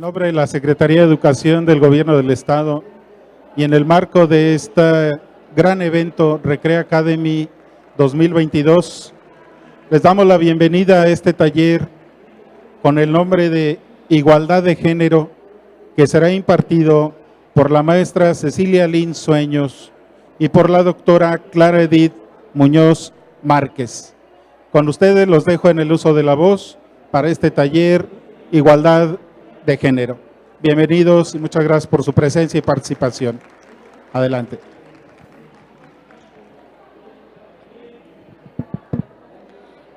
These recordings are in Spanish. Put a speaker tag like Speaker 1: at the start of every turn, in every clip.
Speaker 1: nombre de la Secretaría de Educación del Gobierno del Estado y en el marco de este gran evento Recrea Academy 2022, les damos la bienvenida a este taller con el nombre de Igualdad de Género, que será impartido por la maestra Cecilia Lin Sueños y por la doctora Clara Edith Muñoz Márquez. Con ustedes los dejo en el uso de la voz para este taller Igualdad de Género. Bienvenidos y muchas gracias por su presencia y participación. Adelante.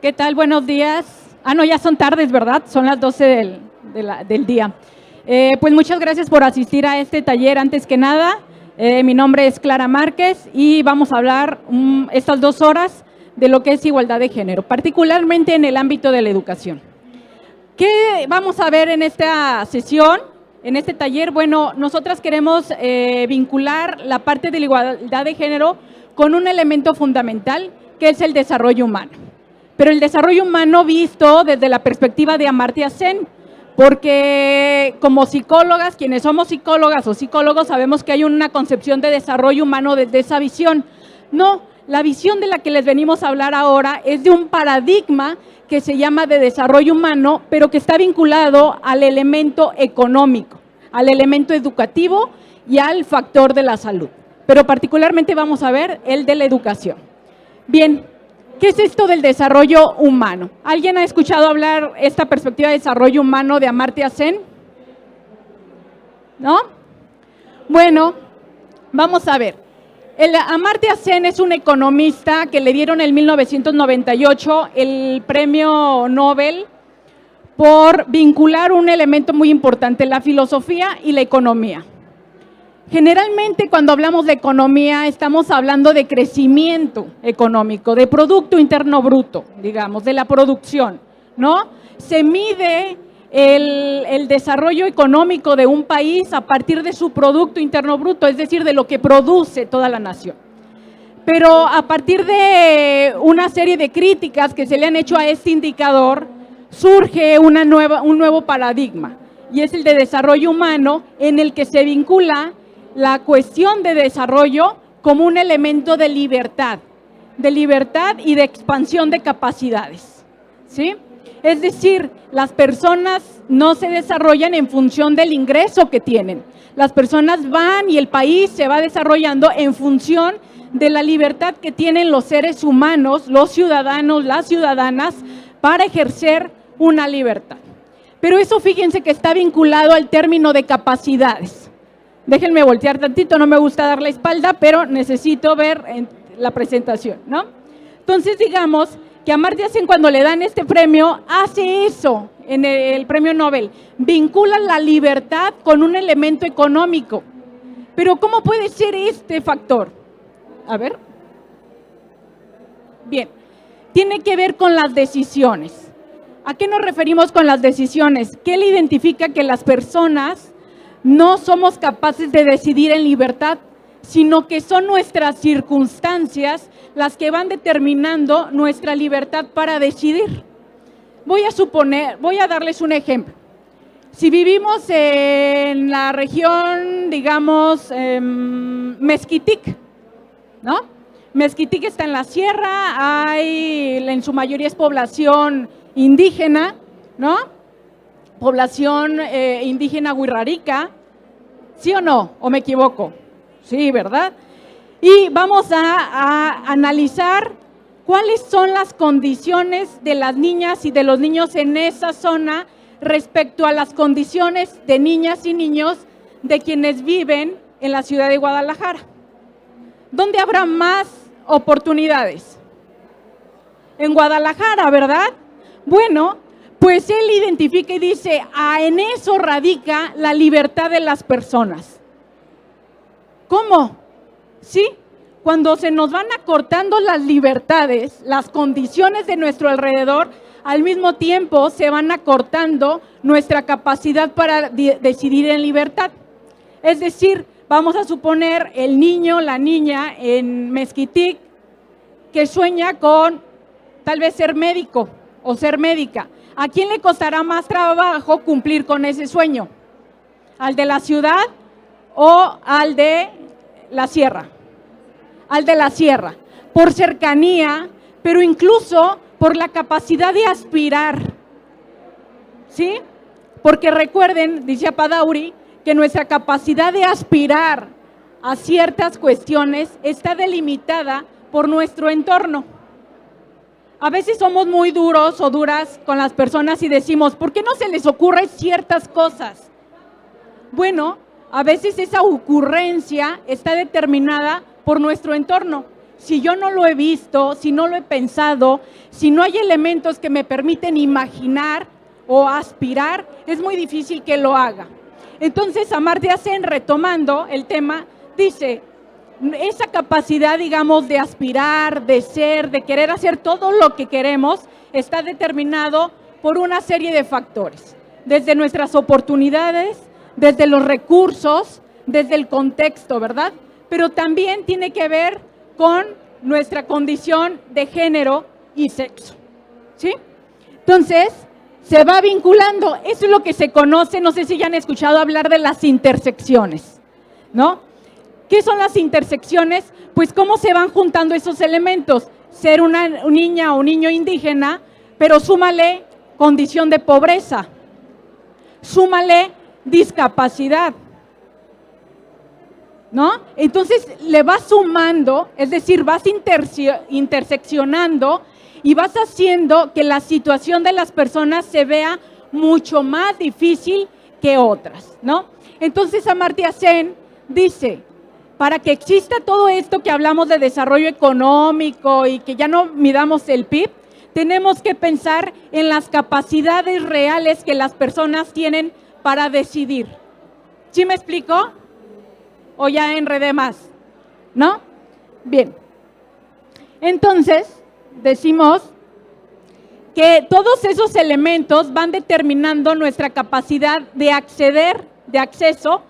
Speaker 2: ¿Qué tal? Buenos días. No, ya son tardes, ¿verdad? Son las 12 del día. Pues muchas gracias por asistir a este taller. Antes que nada, mi nombre es Clara Márquez y vamos a hablar estas 2 horas de lo que es igualdad de género, particularmente en el ámbito de la educación. ¿Qué vamos a ver en esta sesión, en este taller? Bueno, nosotras queremos vincular la parte de la igualdad de género con un elemento fundamental, que es el desarrollo humano. Pero el desarrollo humano visto desde la perspectiva de Amartya Sen, porque como psicólogas, quienes somos psicólogas o psicólogos, sabemos que hay una concepción de desarrollo humano desde esa visión. No, la visión de la que les venimos a hablar ahora es de un paradigma que se llama de desarrollo humano, pero que está vinculado al elemento económico, al elemento educativo y al factor de la salud. Pero particularmente vamos a ver el de la educación. Bien, ¿qué es esto del desarrollo humano? ¿Alguien ha escuchado hablar esta perspectiva de desarrollo humano de Amartya Sen? ¿No? Bueno, vamos a ver. Amartya Sen es un economista que le dieron en 1998 el premio Nobel por vincular un elemento muy importante, la filosofía y la economía. Generalmente cuando hablamos de economía estamos hablando de crecimiento económico, de Producto Interno Bruto, digamos, de la producción, ¿no? Se mide el desarrollo económico de un país a partir de su Producto Interno Bruto, es decir, de lo que produce toda la nación. Pero a partir de una serie de críticas que se le han hecho a este indicador, surge un nuevo paradigma, y es el de desarrollo humano, en el que se vincula la cuestión de desarrollo como un elemento de libertad y de expansión de capacidades, ¿sí? Es decir, las personas no se desarrollan en función del ingreso que tienen. Las personas van y el país se va desarrollando en función de la libertad que tienen los seres humanos, los ciudadanos, las ciudadanas, para ejercer una libertad. Pero eso, fíjense que está vinculado al término de capacidades. Déjenme voltear tantito, no me gusta dar la espalda, pero necesito ver la presentación, ¿no? Entonces, digamos que Amartya Sen, cuando le dan este premio, hace eso en el premio Nobel, vincula la libertad con un elemento económico. Pero ¿cómo puede ser este factor? A ver. Bien, tiene que ver con las decisiones. ¿A qué nos referimos con las decisiones? Que él identifica que las personas no somos capaces de decidir en libertad, sino que son nuestras circunstancias las que van determinando nuestra libertad para decidir. Voy a darles un ejemplo. Si vivimos en la región, digamos, Mezquitic, ¿no? Mezquitic está en la sierra, en su mayoría es población indígena, ¿no? Población indígena wixárika, ¿sí o no? ¿O me equivoco? Sí, ¿verdad? Y vamos a analizar cuáles son las condiciones de las niñas y de los niños en esa zona respecto a las condiciones de niñas y niños de quienes viven en la ciudad de Guadalajara. ¿Dónde habrá más oportunidades? En Guadalajara, ¿verdad? Bueno, pues él identifica y dice, en eso radica la libertad de las personas. ¿Cómo? ¿Sí? Cuando se nos van acortando las libertades, las condiciones de nuestro alrededor, al mismo tiempo se van acortando nuestra capacidad para decidir en libertad. Es decir, vamos a suponer el niño, la niña en Mezquitic que sueña con tal vez ser médico o ser médica. ¿A quién le costará más trabajo cumplir con ese sueño? ¿Al de la ciudad o al de la sierra? Al de la sierra, por cercanía, pero incluso por la capacidad de aspirar, ¿sí? Porque recuerden, dice Padauri, que nuestra capacidad de aspirar a ciertas cuestiones está delimitada por nuestro entorno. A veces somos muy duros o duras con las personas y decimos, ¿por qué no se les ocurre ciertas cosas? Bueno, a veces esa ocurrencia está determinada por nuestro entorno. Si yo no lo he visto, si no lo he pensado, si no hay elementos que me permiten imaginar o aspirar, es muy difícil que lo haga. Entonces, Amartya Sen, retomando el tema, dice, esa capacidad, digamos, de aspirar, de ser, de querer hacer todo lo que queremos, está determinado por una serie de factores, desde nuestras oportunidades, desde los recursos, desde el contexto, ¿verdad? Pero también tiene que ver con nuestra condición de género y sexo, ¿sí? Entonces, se va vinculando, eso es lo que se conoce, no sé si ya han escuchado hablar de las intersecciones, ¿no? ¿Qué son las intersecciones? Pues cómo se van juntando esos elementos, ser una niña o niño indígena, pero súmale condición de pobreza, súmale discapacidad, ¿no? Entonces le vas sumando, es decir, vas interseccionando y vas haciendo que la situación de las personas se vea mucho más difícil que otras, ¿no? Entonces Amartya Sen dice, para que exista todo esto que hablamos de desarrollo económico y que ya no midamos el PIB, tenemos que pensar en las capacidades reales que las personas tienen para decidir. ¿Sí me explico? ¿O ya enredé más? ¿No? Bien. Entonces, decimos que todos esos elementos van determinando nuestra capacidad de acceder, de acceso,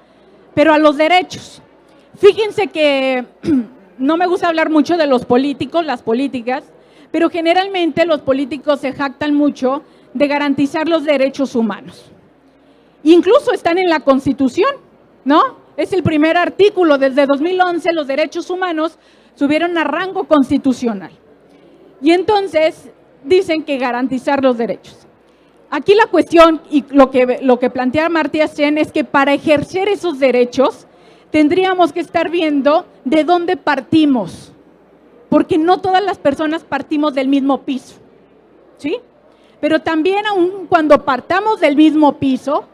Speaker 2: pero a los derechos. Fíjense que no me gusta hablar mucho de los políticos, las políticas, pero generalmente los políticos se jactan mucho de garantizar los derechos humanos. Incluso están en la Constitución, ¿no? Es el primer artículo, desde 2011 los derechos humanos subieron a rango constitucional. Y entonces dicen que garantizar los derechos. Aquí la cuestión y lo que plantea Amartya Sen es que para ejercer esos derechos tendríamos que estar viendo de dónde partimos, porque no todas las personas partimos del mismo piso, ¿sí? Pero también aun cuando partamos del mismo piso,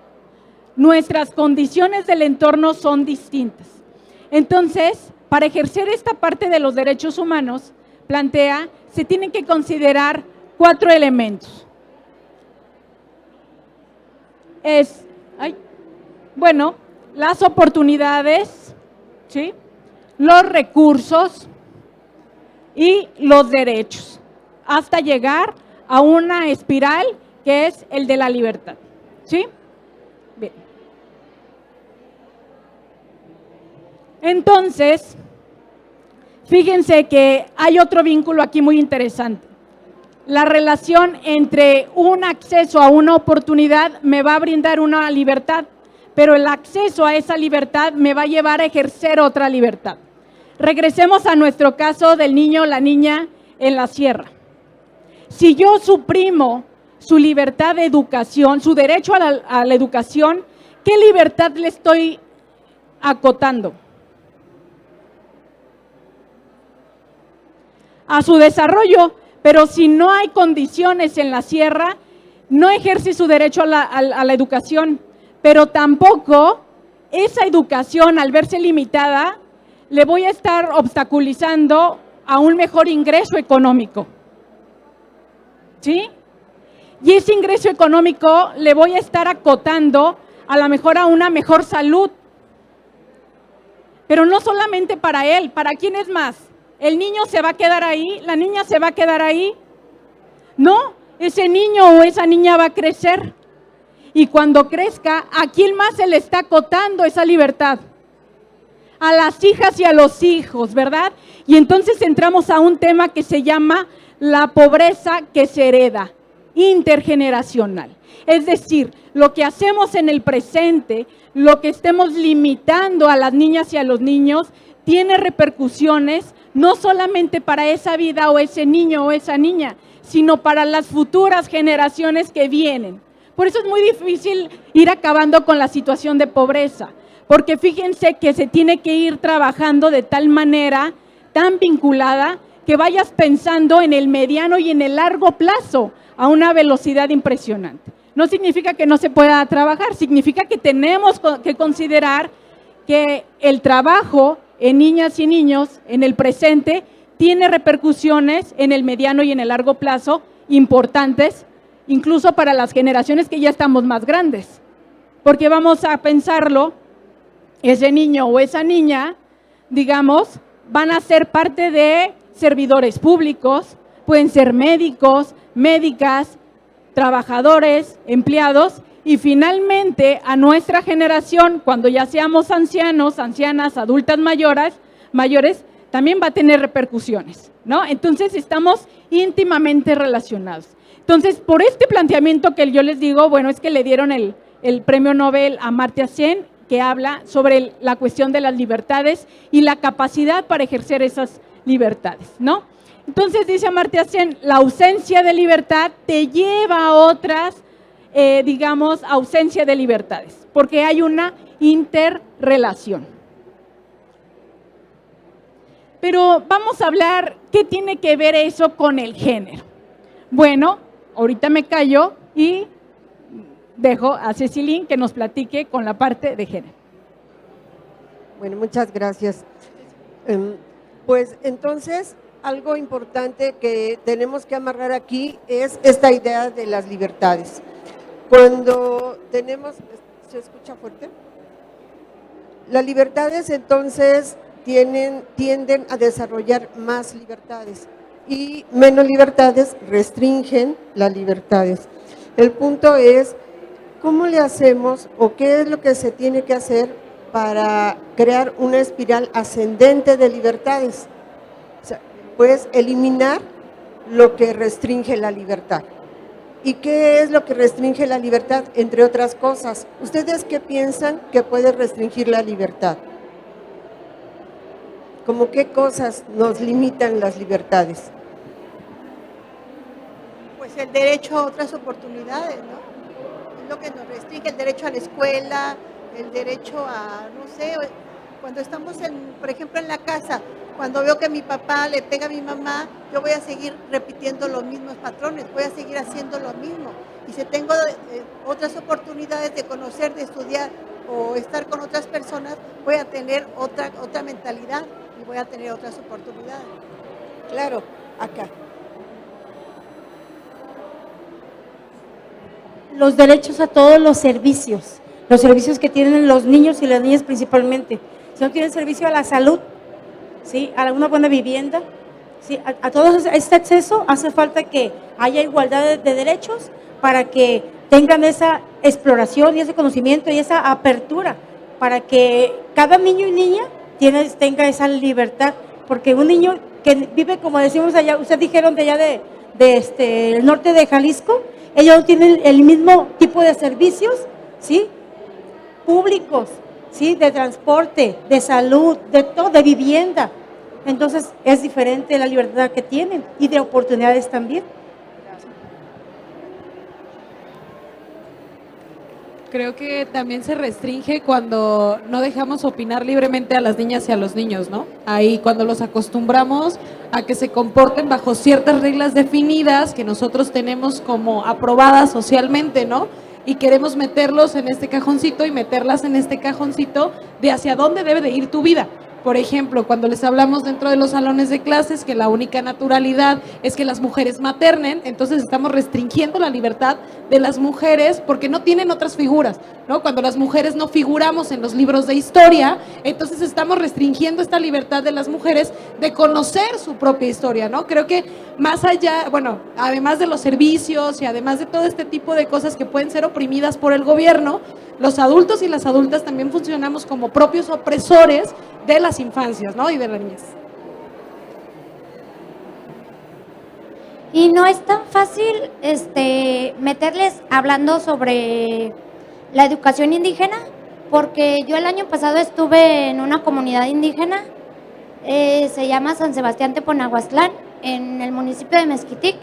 Speaker 2: nuestras condiciones del entorno son distintas. Entonces, para ejercer esta parte de los derechos humanos, plantea, se tienen que considerar 4 elementos. Las oportunidades, ¿sí? Los recursos y los derechos, hasta llegar a una espiral que es el de la libertad, ¿sí? Bien. Entonces, fíjense que hay otro vínculo aquí muy interesante. La relación entre un acceso a una oportunidad me va a brindar una libertad, pero el acceso a esa libertad me va a llevar a ejercer otra libertad. Regresemos a nuestro caso del niño o la niña en la sierra. Si yo suprimo su libertad de educación, su derecho a la educación, ¿qué libertad le estoy acotando? A su desarrollo, pero si no hay condiciones en la sierra, no ejerce su derecho a la educación, pero tampoco esa educación, al verse limitada, le voy a estar obstaculizando a un mejor ingreso económico, ¿sí? Y ese ingreso económico le voy a estar acotando a lo mejor a una mejor salud, pero no solamente para él, ¿para quién es más? ¿El niño se va a quedar ahí? ¿La niña se va a quedar ahí? No, ese niño o esa niña va a crecer. Y cuando crezca, ¿a quién más se le está acotando esa libertad? A las hijas y a los hijos, ¿verdad? Y entonces entramos a un tema que se llama la pobreza que se hereda. intergeneracional. Es decir, lo que hacemos en el presente, lo que estemos limitando a las niñas y a los niños, tiene repercusiones no solamente para esa vida o ese niño o esa niña, sino para las futuras generaciones que vienen. Por eso es muy difícil ir acabando con la situación de pobreza, porque fíjense que se tiene que ir trabajando de tal manera, tan vinculada, que vayas pensando en el mediano y en el largo plazo a una velocidad impresionante. No significa que no se pueda trabajar, significa que tenemos que considerar que el trabajo en niñas y niños en el presente tiene repercusiones en el mediano y en el largo plazo importantes, incluso para las generaciones que ya estamos más grandes. Porque vamos a pensarlo, ese niño o esa niña, digamos, van a ser parte de servidores públicos, pueden ser médicos, médicas, trabajadores, empleados, y finalmente a nuestra generación, cuando ya seamos ancianos, ancianas, adultas mayores, también va a tener repercusiones, ¿no? Entonces estamos íntimamente relacionados. Entonces, por este planteamiento que yo les digo, bueno, es que le dieron el premio Nobel a Amartya Sen, que habla sobre la cuestión de las libertades y la capacidad para ejercer esas libertades, ¿no? Entonces dice Amartya Sen, la ausencia de libertad te lleva a otras, digamos, ausencia de libertades, porque hay una interrelación. Pero vamos a hablar, ¿qué tiene que ver eso con el género? Bueno, ahorita me callo y dejo a Cecilín que nos platique con la parte de género.
Speaker 3: Bueno, muchas gracias. Pues entonces, algo importante que tenemos que amarrar aquí es esta idea de las libertades. Cuando tenemos, ¿se escucha fuerte? Las libertades entonces tienden a desarrollar más libertades y menos libertades restringen las libertades. El punto es, ¿cómo le hacemos o qué es lo que se tiene que hacer para crear una espiral ascendente de libertades? O sea, pues eliminar lo que restringe la libertad. ¿Y qué es lo que restringe la libertad? Entre otras cosas, ¿ustedes qué piensan que puede restringir la libertad? ¿Cómo qué cosas nos limitan las libertades?
Speaker 4: Pues el derecho a otras oportunidades, ¿no? Es lo que nos restringe, el derecho a la escuela, el derecho a, no sé, cuando estamos, por ejemplo, en la casa, cuando veo que mi papá le pega a mi mamá, yo voy a seguir repitiendo los mismos patrones, voy a seguir haciendo lo mismo. Y si tengo otras oportunidades de conocer, de estudiar o estar con otras personas, voy a tener otra mentalidad y voy a tener otras oportunidades.
Speaker 3: Claro, acá.
Speaker 5: Los derechos a todos los servicios que tienen los niños y las niñas principalmente. Si no tienen servicio a la salud, ¿sí? A una buena vivienda, ¿sí? A todo este acceso hace falta que haya igualdad de derechos para que tengan esa exploración y ese conocimiento y esa apertura, para que cada niño y niña tenga esa libertad, porque un niño que vive, como decimos allá, ustedes dijeron de allá el norte de Jalisco, ellos no tienen el mismo tipo de servicios, ¿sí? Públicos, ¿sí? De transporte, de salud, de todo, de vivienda. Entonces es diferente la libertad que tienen y de oportunidades también.
Speaker 6: Creo que también se restringe cuando no dejamos opinar libremente a las niñas y a los niños, ¿no? Ahí cuando los acostumbramos a que se comporten bajo ciertas reglas definidas que nosotros tenemos como aprobadas socialmente, ¿no? Y queremos meterlos en este cajoncito y meterlas en este cajoncito de hacia dónde debe de ir tu vida. Por ejemplo, cuando les hablamos dentro de los salones de clases que la única naturalidad es que las mujeres maternen, entonces estamos restringiendo la libertad de las mujeres porque no tienen otras figuras, ¿no? Cuando las mujeres no figuramos en los libros de historia, entonces estamos restringiendo esta libertad de las mujeres de conocer su propia historia, ¿no? Creo que más allá, bueno, además de los servicios y además de todo este tipo de cosas que pueden ser oprimidas por el gobierno, los adultos y las adultas también funcionamos como propios opresores de las infancias, ¿no? Y de las niñas.
Speaker 7: Y no es tan fácil meterles hablando sobre la educación indígena, porque yo el año pasado estuve en una comunidad indígena, se llama San Sebastián Teponahuastlán, en el municipio de Mezquitic,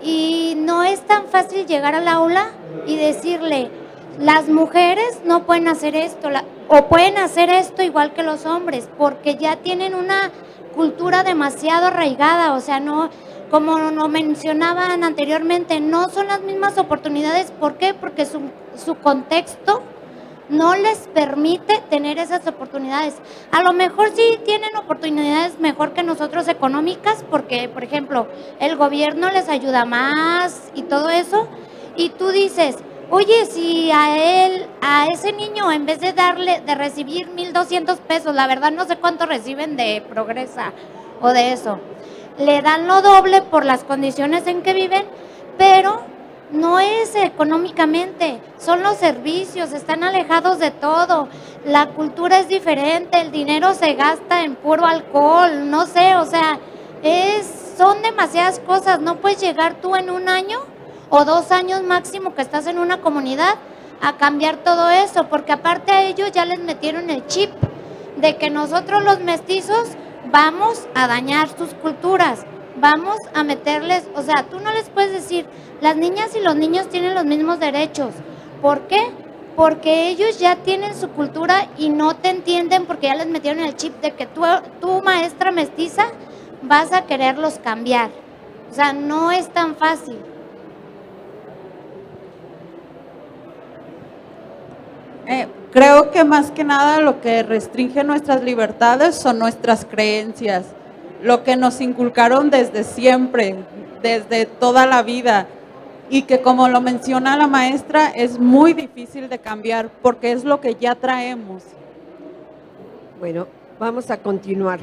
Speaker 7: y no es tan fácil llegar al aula y decirle, las mujeres no pueden hacer esto, o pueden hacer esto igual que los hombres, porque ya tienen una cultura demasiado arraigada, o sea, no, como lo mencionaban anteriormente, no son las mismas oportunidades. ¿Por qué? Porque su contexto no les permite tener esas oportunidades. A lo mejor sí tienen oportunidades mejor que nosotros económicas, porque, por ejemplo, el gobierno les ayuda más y todo eso, y tú dices, oye, si a ese niño, en vez de recibir 1,200 pesos, la verdad no sé cuánto reciben de Progresa o de eso, le dan lo doble por las condiciones en que viven, pero no es económicamente, son los servicios, están alejados de todo, la cultura es diferente, el dinero se gasta en puro alcohol, no sé, o sea, son demasiadas cosas. No puedes llegar tú en 1 año o 2 años máximo que estás en una comunidad a cambiar todo eso, porque aparte a ellos ya les metieron el chip de que nosotros los mestizos vamos a dañar sus culturas, vamos a meterles, o sea, tú no les puedes decir, las niñas y los niños tienen los mismos derechos. ¿Por qué? Porque ellos ya tienen su cultura y no te entienden, porque ya les metieron el chip de que tú maestra mestiza, vas a quererlos cambiar. O sea, no es tan fácil.
Speaker 8: Creo que más que nada lo que restringe nuestras libertades son nuestras creencias, lo que nos inculcaron desde siempre, desde toda la vida, y que, como lo menciona la maestra, es muy difícil de cambiar porque es lo que ya traemos.
Speaker 3: Bueno, vamos a continuar.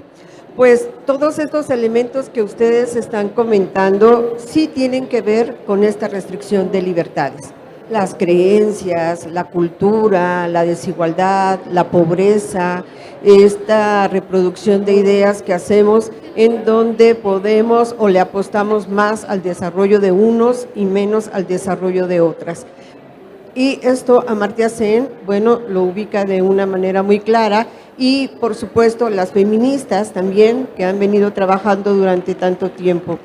Speaker 3: Pues todos estos elementos que ustedes están comentando sí tienen que ver con esta restricción de libertades. Las creencias, la cultura, la desigualdad, la pobreza, esta reproducción de ideas que hacemos en donde podemos o le apostamos más al desarrollo de unos y menos al desarrollo de otras. Y esto Amartya Sen, bueno, lo ubica de una manera muy clara, y por supuesto las feministas también, que han venido trabajando durante tanto tiempo.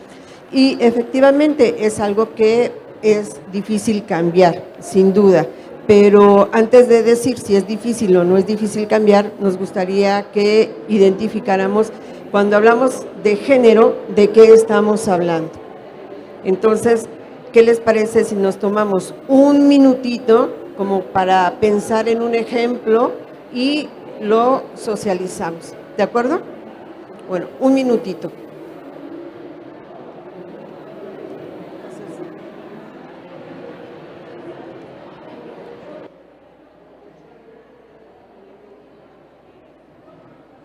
Speaker 3: Y efectivamente es algo que es difícil cambiar, sin duda, pero antes de decir si es difícil o no es difícil cambiar, nos gustaría que identificáramos, cuando hablamos de género, ¿de qué estamos hablando? Entonces, ¿qué les parece si nos tomamos un minutito como para pensar en un ejemplo y lo socializamos? ¿De acuerdo? Bueno, un minutito.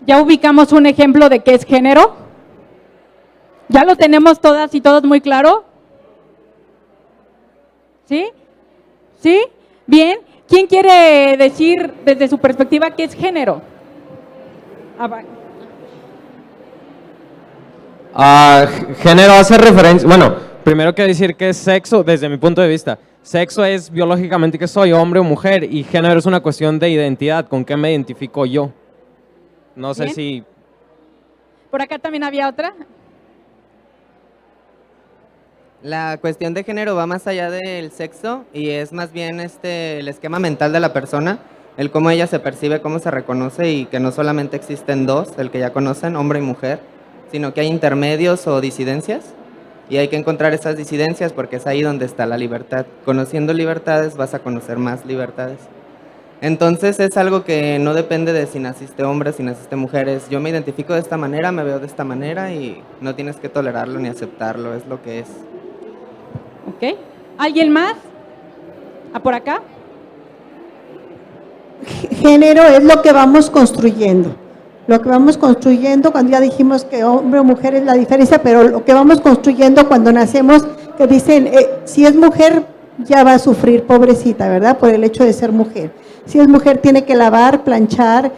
Speaker 2: ¿Ya ubicamos un ejemplo de qué es género? ¿Ya lo tenemos todas y todos muy claro? ¿Sí? ¿Sí? Bien. ¿Quién quiere decir desde su perspectiva qué es género?
Speaker 9: Género hace referencia, bueno, primero quiero decir que es sexo desde mi punto de vista. Sexo es biológicamente que soy, hombre o mujer, y género es una cuestión de identidad, con qué me identifico yo. No sé
Speaker 2: Bien.
Speaker 9: si...
Speaker 2: Por acá también había otra.
Speaker 10: La cuestión de género va más allá del sexo y es más bien el esquema mental de la persona, el cómo ella se percibe, cómo se reconoce, y que no solamente existen dos, el que ya conocen, hombre y mujer, sino que hay intermedios o disidencias, y hay que encontrar esas disidencias porque es ahí donde está la libertad. Conociendo libertades vas a conocer más libertades. Entonces es algo que no depende de si naciste hombre, si naciste mujeres. Yo me identifico de esta manera, me veo de esta manera y no tienes que tolerarlo ni aceptarlo, es lo que es.
Speaker 2: Ok. ¿Alguien más? ¿Por acá?
Speaker 11: Género es lo que vamos construyendo. Lo que vamos construyendo, cuando ya dijimos que hombre o mujer es la diferencia, pero lo que vamos construyendo cuando nacemos, que dicen, si es mujer ya va a sufrir, pobrecita, ¿verdad? Por el hecho de ser mujer. Si es mujer tiene que lavar, planchar,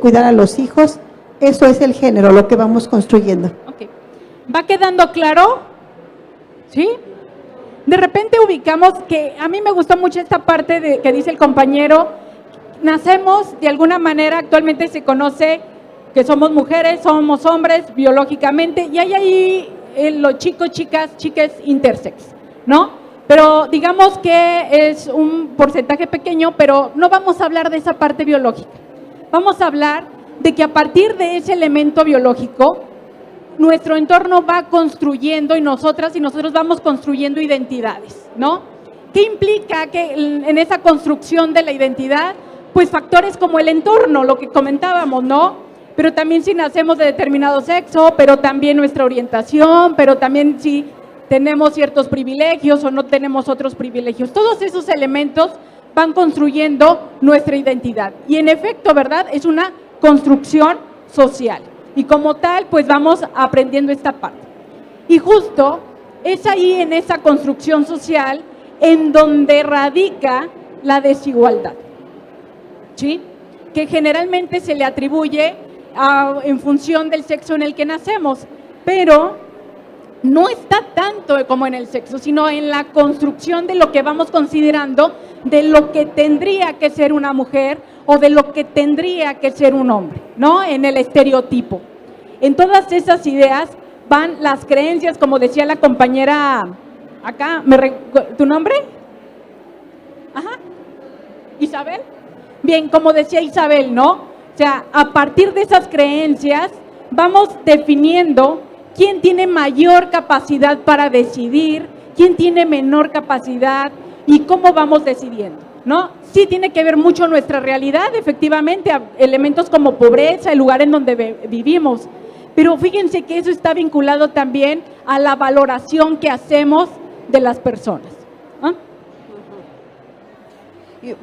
Speaker 11: cuidar a los hijos. Eso es el género, lo que vamos construyendo.
Speaker 2: Ok. ¿Va quedando claro? ¿sí? De repente ubicamos que a mí me gustó mucho esta parte que dice el compañero, nacemos de alguna manera, actualmente se conoce que somos mujeres, somos hombres biológicamente, y hay ahí los chicos, chicas, chiques intersex, ¿no? Pero digamos que es un porcentaje pequeño, pero no vamos a hablar de esa parte biológica. Vamos a hablar de que a partir de ese elemento biológico, nuestro entorno va construyendo y nosotros vamos construyendo identidades, ¿no? ¿Qué implica que en esa construcción de la identidad? Pues factores como el entorno, lo que comentábamos, ¿no? Pero también si nacemos de determinado sexo, pero también nuestra orientación, pero también si tenemos ciertos privilegios o no tenemos otros privilegios. Todos esos elementos van construyendo nuestra identidad. Y en efecto, ¿verdad? Es una construcción social. Y como tal, pues vamos aprendiendo esta parte. Y justo es ahí en esa construcción social en donde radica la desigualdad, ¿sí? Que generalmente se le atribuye en función del sexo en el que nacemos, pero no está tanto como en el sexo, sino en la construcción de lo que vamos considerando de lo que tendría que ser una mujer o de lo que tendría que ser un hombre, ¿no? En el estereotipo. En todas esas ideas van las creencias, como decía la compañera acá, ¿tu nombre? Ajá. ¿Isabel? Bien, como decía Isabel, ¿no? O sea, a partir de esas creencias vamos definiendo quién tiene mayor capacidad para decidir, quién tiene menor capacidad y cómo vamos decidiendo, ¿no? Sí tiene que ver mucho nuestra realidad, efectivamente, elementos como pobreza, el lugar en donde vivimos, pero fíjense que eso está vinculado también a la valoración que hacemos de las personas. ¿Ah?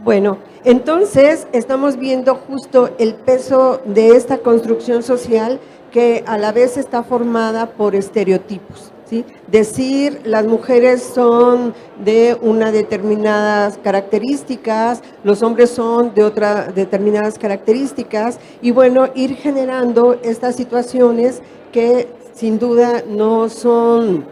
Speaker 3: Bueno, entonces estamos viendo justo el peso de esta construcción social que a la vez está formada por estereotipos, ¿sí? Decir las mujeres son de una determinadas características, los hombres son de otras determinadas características y bueno, ir generando estas situaciones que sin duda no son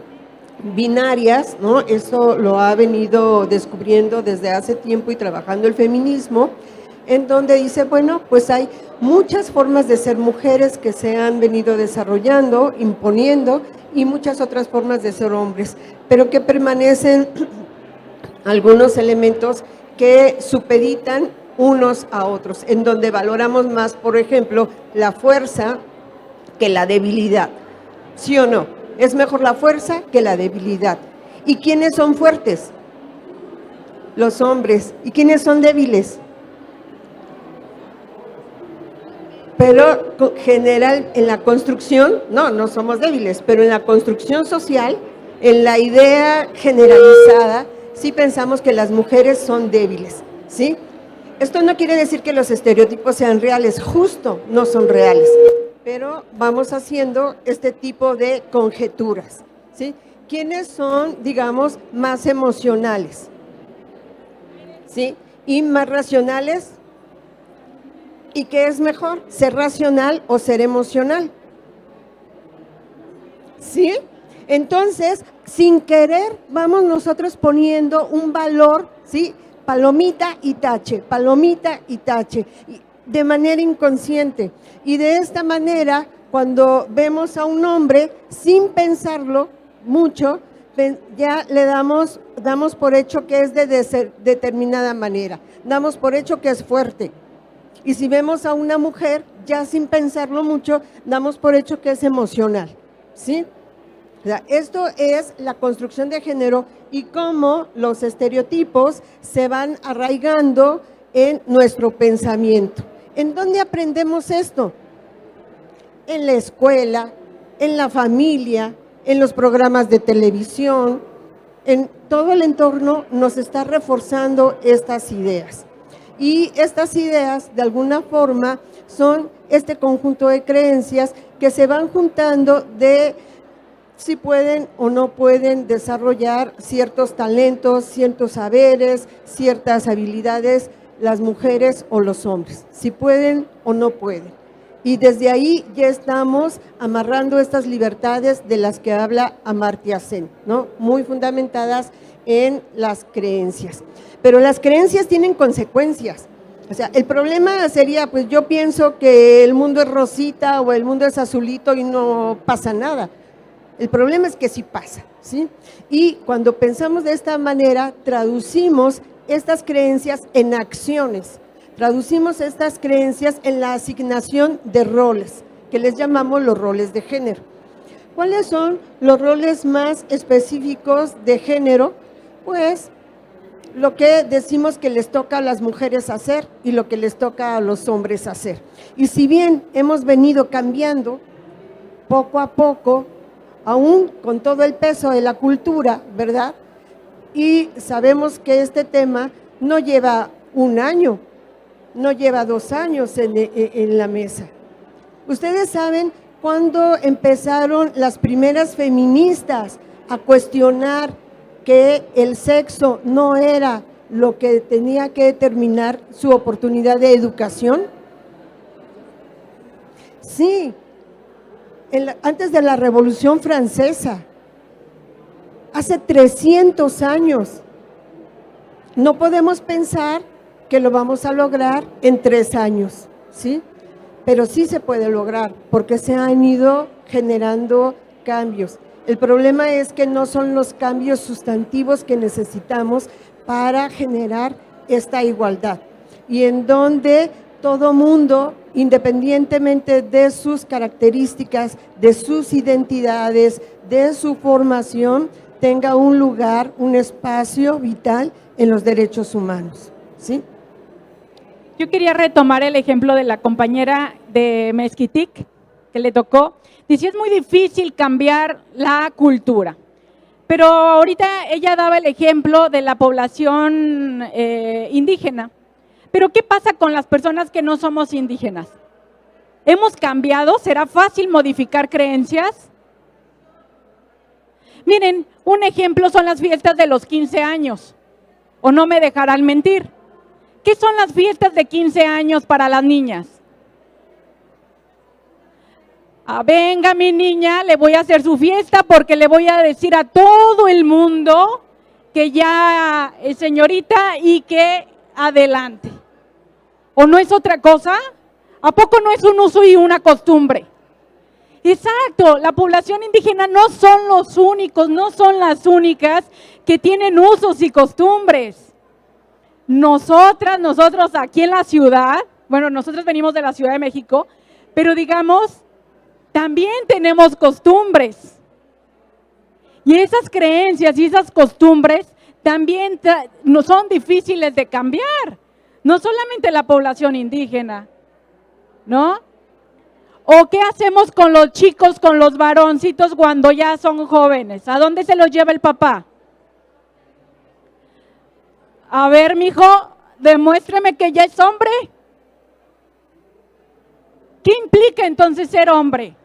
Speaker 3: binarias, ¿no? Eso lo ha venido descubriendo desde hace tiempo y trabajando el feminismo, en donde dice, bueno, pues hay muchas formas de ser mujeres que se han venido desarrollando, imponiendo, y muchas otras formas de ser hombres, pero que permanecen algunos elementos que supeditan unos a otros, en donde valoramos más, por ejemplo, la fuerza que la debilidad, ¿sí o no? Es mejor la fuerza que la debilidad. ¿Y quiénes son fuertes? Los hombres. ¿Y quiénes son débiles? Pero general, en la construcción, no somos débiles, pero en la construcción social, en la idea generalizada, sí pensamos que las mujeres son débiles, ¿sí? Esto no quiere decir que los estereotipos sean reales, justo no son reales, pero vamos haciendo este tipo de conjeturas, ¿sí? ¿Quiénes son, digamos, más emocionales? ¿Sí? ¿Y más racionales? ¿Y qué es mejor, ser racional o ser emocional? ¿Sí? Entonces, sin querer, vamos nosotros poniendo un valor, ¿sí? Palomita y tache, de manera inconsciente. Y de esta manera, cuando vemos a un hombre, sin pensarlo mucho, ya le damos por hecho que es de determinada manera, damos por hecho que es fuerte. Y si vemos a una mujer, ya sin pensarlo mucho, damos por hecho que es emocional, ¿sí? O sea, esto es la construcción de género y cómo los estereotipos se van arraigando en nuestro pensamiento. ¿En dónde aprendemos esto? En la escuela, en la familia, en los programas de televisión, en todo el entorno nos está reforzando estas ideas. Y estas ideas, de alguna forma, son este conjunto de creencias que se van juntando de si pueden o no pueden desarrollar ciertos talentos, ciertos saberes, ciertas habilidades, las mujeres o los hombres, si pueden o no pueden. Y desde ahí ya estamos amarrando estas libertades de las que habla Amartya Sen, ¿no? Muy fundamentadas en las creencias. Pero las creencias tienen consecuencias. O sea, el problema sería, pues yo pienso que el mundo es rosita o el mundo es azulito y no pasa nada. El problema es que sí pasa, ¿sí? Y cuando pensamos de esta manera, traducimos estas creencias en acciones. Traducimos estas creencias en la asignación de roles, que les llamamos los roles de género. ¿Cuáles son los roles más específicos de género? Pues lo que decimos que les toca a las mujeres hacer y lo que les toca a los hombres hacer. Y si bien hemos venido cambiando poco a poco, aún con todo el peso de la cultura, ¿verdad? Y sabemos que este tema no lleva un año, no lleva 2 años en la mesa. Ustedes saben cuándo empezaron las primeras feministas a cuestionar que el sexo no era lo que tenía que determinar su oportunidad de educación. Sí, antes de la Revolución Francesa, hace 300 años. No podemos pensar que lo vamos a lograr en 3 años, ¿sí? Pero sí se puede lograr porque se han ido generando cambios. El problema es que no son los cambios sustantivos que necesitamos para generar esta igualdad y en donde todo mundo, independientemente de sus características, de sus identidades, de su formación, tenga un lugar, un espacio vital en los derechos humanos, ¿sí?
Speaker 2: Yo quería retomar el ejemplo de la compañera de Mezquitic, que le tocó. Dice, es muy difícil cambiar la cultura. Pero ahorita ella daba el ejemplo de la población indígena. Pero ¿qué pasa con las personas que no somos indígenas? ¿Hemos cambiado? ¿Será fácil modificar creencias? Miren, un ejemplo son las fiestas de los 15 años. ¿O no me dejarán mentir? ¿Qué son las fiestas de 15 años para las niñas? Venga mi niña, le voy a hacer su fiesta porque le voy a decir a todo el mundo que ya es señorita y que adelante. ¿O no es otra cosa? ¿A poco no es un uso y una costumbre? Exacto, la población indígena no son los únicos, no son las únicas que tienen usos y costumbres. Nosotros aquí en la ciudad, bueno, nosotros venimos de la Ciudad de México, pero digamos, también tenemos costumbres. Y esas creencias y esas costumbres también no son difíciles de cambiar. No solamente la población indígena, ¿no? ¿O qué hacemos con los chicos, con los varoncitos cuando ya son jóvenes? ¿A dónde se los lleva el papá? A ver, mijo, demuéstreme que ya es hombre. ¿Qué implica entonces ser hombre?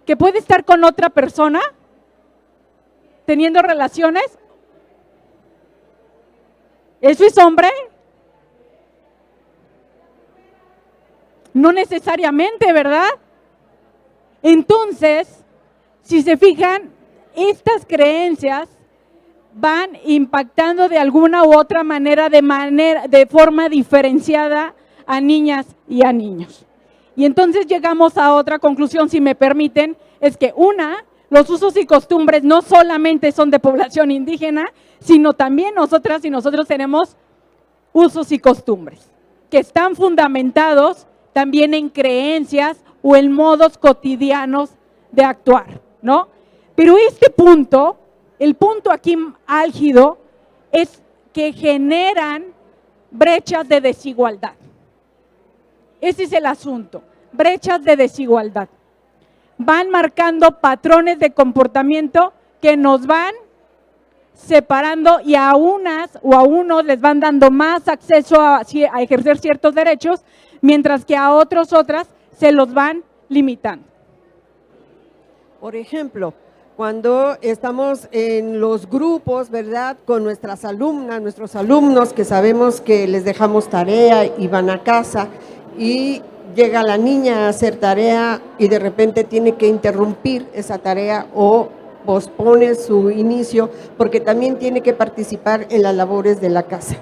Speaker 2: ¿Que puede estar con otra persona? ¿Teniendo relaciones? ¿Eso es hombre? No necesariamente, ¿verdad? Entonces, si se fijan, estas creencias van impactando de alguna u otra manera, de forma diferenciada a niñas y a niños. Y entonces llegamos a otra conclusión, si me permiten, es que los usos y costumbres no solamente son de población indígena, sino también nosotras y nosotros tenemos usos y costumbres que están fundamentados también en creencias o en modos cotidianos de actuar, ¿no? Pero este punto, el punto aquí álgido, es que generan brechas de desigualdad. Ese es el asunto, brechas de desigualdad. Van marcando patrones de comportamiento que nos van separando y a unas o a unos les van dando más acceso a ejercer ciertos derechos, mientras que a otras se los van limitando.
Speaker 3: Por ejemplo, cuando estamos en los grupos, ¿verdad?, con nuestras alumnas, nuestros alumnos, que sabemos que les dejamos tarea y van a casa, y llega la niña a hacer tarea y de repente tiene que interrumpir esa tarea o pospone su inicio porque también tiene que participar en las labores de la casa.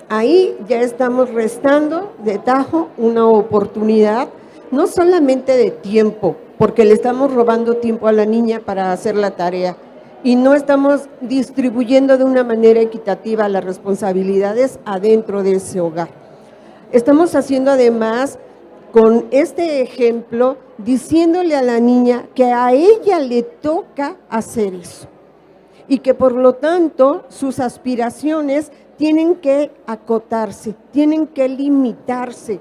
Speaker 3: Ahí ya estamos restando de tajo una oportunidad, no solamente de tiempo, porque le estamos robando tiempo a la niña para hacer la tarea y no estamos distribuyendo de una manera equitativa las responsabilidades adentro de ese hogar. Estamos haciendo además con este ejemplo, diciéndole a la niña que a ella le toca hacer eso y que por lo tanto sus aspiraciones tienen que acotarse, tienen que limitarse.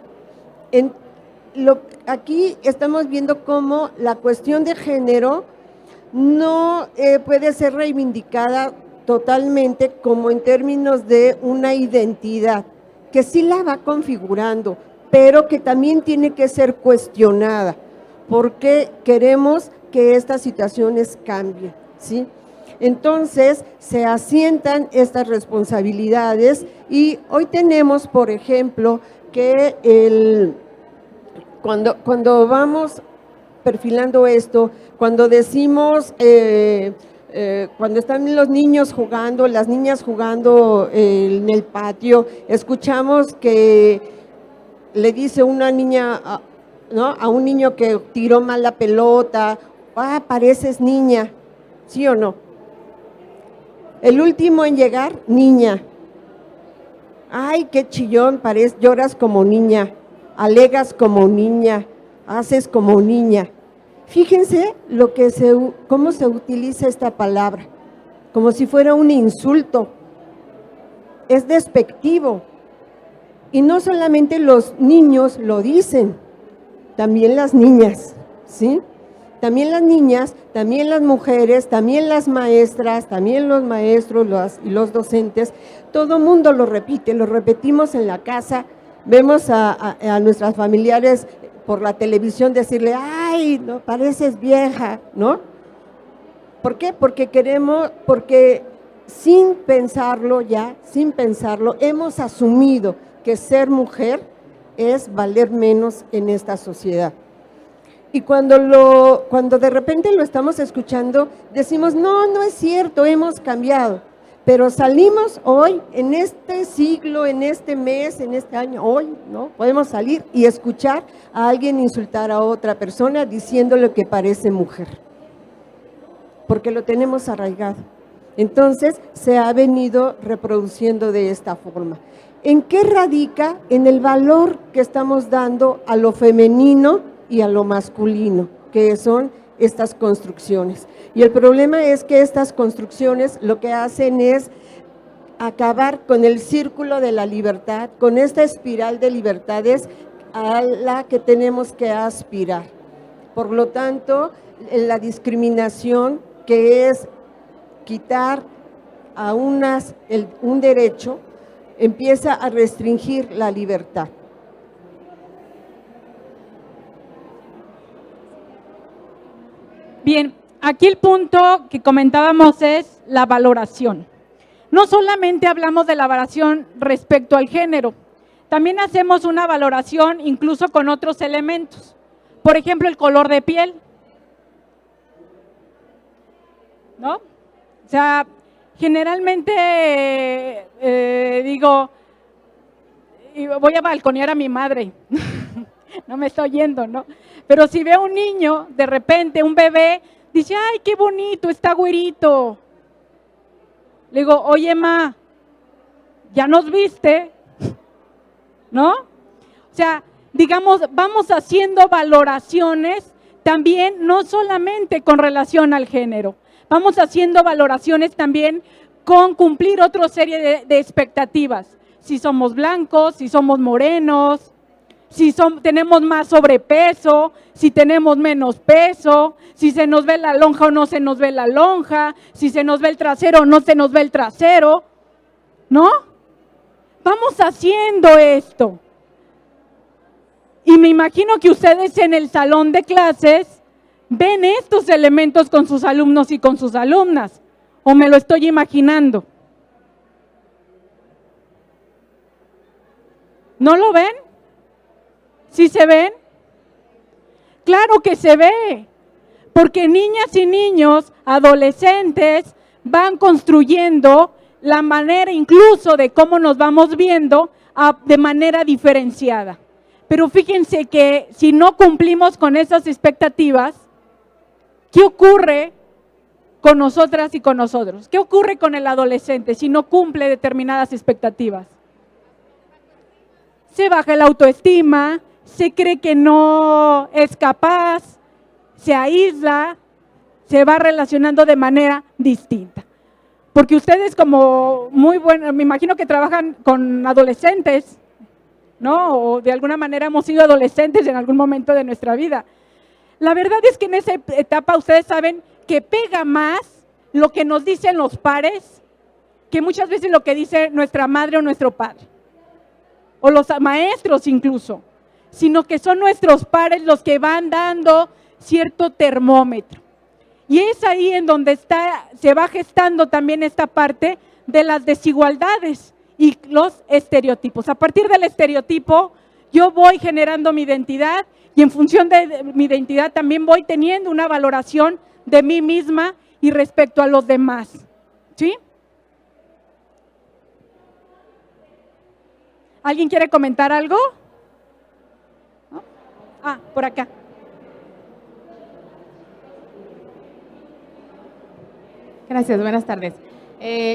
Speaker 3: Aquí estamos viendo cómo la cuestión de género no puede ser reivindicada totalmente como en términos de una identidad, que sí la va configurando, pero que también tiene que ser cuestionada, porque queremos que estas situaciones cambien, ¿sí? Entonces, se asientan estas responsabilidades y hoy tenemos, por ejemplo, que cuando vamos perfilando esto, cuando decimos, cuando están los niños jugando, las niñas jugando en el patio, escuchamos que le dice una niña, ¿no?, a un niño que tiró mal la pelota, pareces niña, ¿sí o no? El último en llegar, niña. Ay, qué chillón, lloras como niña, alegas como niña, haces como niña. Fíjense cómo se utiliza esta palabra, como si fuera un insulto. Es despectivo. Y no solamente los niños lo dicen, también las niñas, ¿sí? También las niñas, también las mujeres, también las maestras, también los maestros y los docentes, todo mundo lo repite, lo repetimos en la casa, vemos a nuestras familiares por la televisión decirle, ay, no, pareces vieja, ¿no? ¿Por qué? Porque sin pensarlo, hemos asumido que ser mujer es valer menos en esta sociedad. Y cuando de repente lo estamos escuchando, decimos, no es cierto, hemos cambiado. Pero salimos hoy, en este siglo, en este mes, en este año, hoy, ¿no? Podemos salir y escuchar a alguien insultar a otra persona diciéndole que parece mujer. Porque lo tenemos arraigado. Entonces, se ha venido reproduciendo de esta forma. ¿En qué radica? En el valor que estamos dando a lo femenino y a lo masculino, que son estas construcciones. Y el problema es que estas construcciones lo que hacen es acabar con el círculo de la libertad, con esta espiral de libertades a la que tenemos que aspirar. Por lo tanto, la discriminación, que es quitar a un derecho, empieza a restringir la libertad.
Speaker 2: Bien, aquí el punto que comentábamos es la valoración. No solamente hablamos de la valoración respecto al género, también hacemos una valoración incluso con otros elementos. Por ejemplo, el color de piel, ¿no? O sea, generalmente digo, y voy a balconear a mi madre, no me estoy oyendo, ¿no? Pero si veo un niño, de repente, un bebé, dice, ay, qué bonito, está güerito. Le digo, oye, ma, ¿ya nos viste? ¿No? O sea, digamos, vamos haciendo valoraciones también, no solamente con relación al género, vamos haciendo valoraciones también con cumplir otra serie de expectativas. Si somos blancos, si somos morenos, si tenemos más sobrepeso, si tenemos menos peso, si se nos ve la lonja o no se nos ve la lonja, si se nos ve el trasero o no se nos ve el trasero, ¿no? Vamos haciendo esto. Y me imagino que ustedes en el salón de clases ven estos elementos con sus alumnos y con sus alumnas, o me lo estoy imaginando. ¿No lo ven? ¿Sí se ven? Claro que se ve, porque niñas y niños, adolescentes, van construyendo la manera incluso de cómo nos vamos viendo de manera diferenciada. Pero fíjense que si no cumplimos con esas expectativas, ¿qué ocurre con nosotras y con nosotros? ¿Qué ocurre con el adolescente si no cumple determinadas expectativas? Se baja la autoestima, se cree que no es capaz, se aísla, se va relacionando de manera distinta. Porque ustedes como muy buenos, me imagino que trabajan con adolescentes, ¿no? O de alguna manera hemos sido adolescentes en algún momento de nuestra vida. La verdad es que en esa etapa ustedes saben que pega más lo que nos dicen los pares que muchas veces lo que dice nuestra madre o nuestro padre, o los maestros incluso, sino que son nuestros pares los que van dando cierto termómetro. Y es ahí en donde se va gestando también esta parte de las desigualdades y los estereotipos. A partir del estereotipo, yo voy generando mi identidad y en función de mi identidad también voy teniendo una valoración de mí misma y respecto a los demás. ¿Sí? ¿Alguien quiere comentar algo? ¿No? Ah, por acá.
Speaker 12: Gracias, buenas tardes.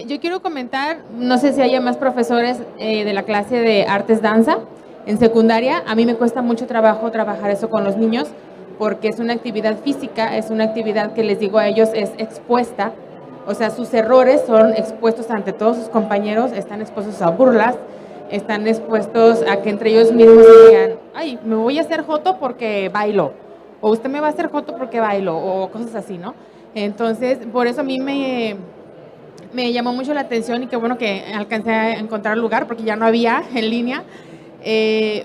Speaker 12: Yo quiero comentar, no sé si haya más profesores de la clase de artes danza en secundaria. A mí me cuesta mucho trabajo trabajar eso con los niños porque es una actividad física, es una actividad que les digo a ellos es expuesta, o sea, sus errores son expuestos ante todos sus compañeros, están expuestos a burlas, están expuestos a que entre ellos mismos digan, ay, me voy a hacer joto porque bailo, o usted me va a hacer joto porque bailo, o cosas así, ¿no? Entonces, por eso a mí me llamó mucho la atención y qué bueno que alcancé a encontrar lugar porque ya no había en línea,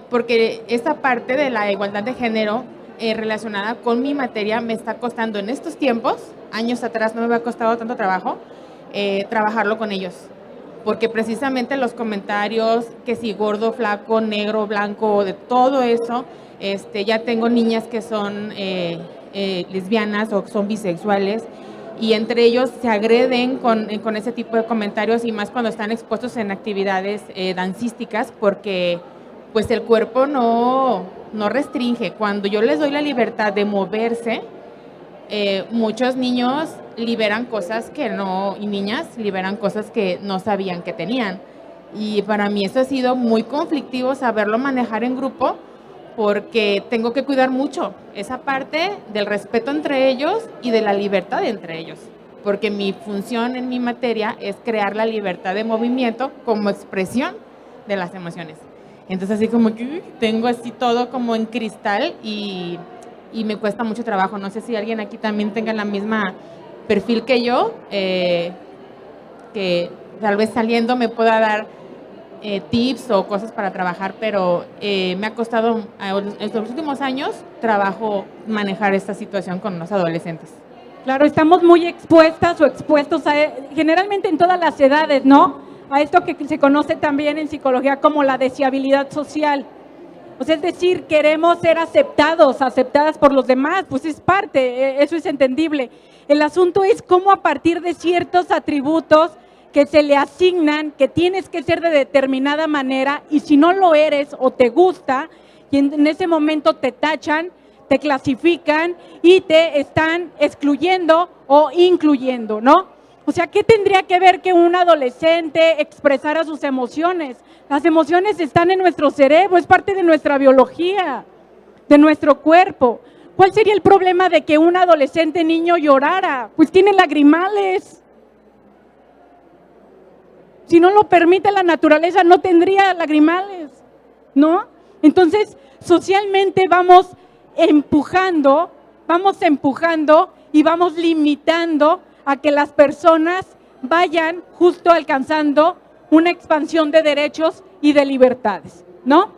Speaker 12: porque esta parte de la igualdad de género relacionada con mi materia me está costando en estos tiempos, años atrás no me había costado tanto trabajo, trabajarlo con ellos. Porque precisamente los comentarios, que si gordo, flaco, negro, blanco, de todo eso, ya tengo niñas que son lesbianas o son bisexuales y entre ellos se agreden con ese tipo de comentarios y más cuando están expuestos en actividades dancísticas porque pues el cuerpo no restringe. Cuando yo les doy la libertad de moverse, muchos niños liberan cosas que no, y niñas liberan cosas que no sabían que tenían. Y para mí eso ha sido muy conflictivo saberlo manejar en grupo porque tengo que cuidar mucho esa parte del respeto entre ellos y de la libertad entre ellos. Porque mi función en mi materia es crear la libertad de movimiento como expresión de las emociones. Entonces así como que tengo así todo como en cristal y me cuesta mucho trabajo. No sé si alguien aquí también tenga la misma perfil que yo, que tal vez saliendo me pueda dar tips o cosas para trabajar, pero me ha costado en los últimos años trabajo manejar esta situación con los adolescentes.
Speaker 2: Claro, estamos muy expuestas o expuestos generalmente en todas las edades, ¿no? A esto que se conoce también en psicología como la deseabilidad social. O sea, es decir, queremos ser aceptadas por los demás, pues es parte, eso es entendible. El asunto es cómo a partir de ciertos atributos que se le asignan, que tienes que ser de determinada manera, y si no lo eres o te gusta, y en ese momento te tachan, te clasifican y te están excluyendo o incluyendo, ¿no? O sea, ¿qué tendría que ver que un adolescente expresara sus emociones? Las emociones están en nuestro cerebro, es parte de nuestra biología, de nuestro cuerpo. ¿Cuál sería el problema de que un adolescente niño llorara? Pues tiene lagrimales. Si no lo permite la naturaleza, no tendría lagrimales, ¿no? Entonces, socialmente vamos empujando y vamos limitando a que las personas vayan justo alcanzando una expansión de derechos y de libertades, ¿no?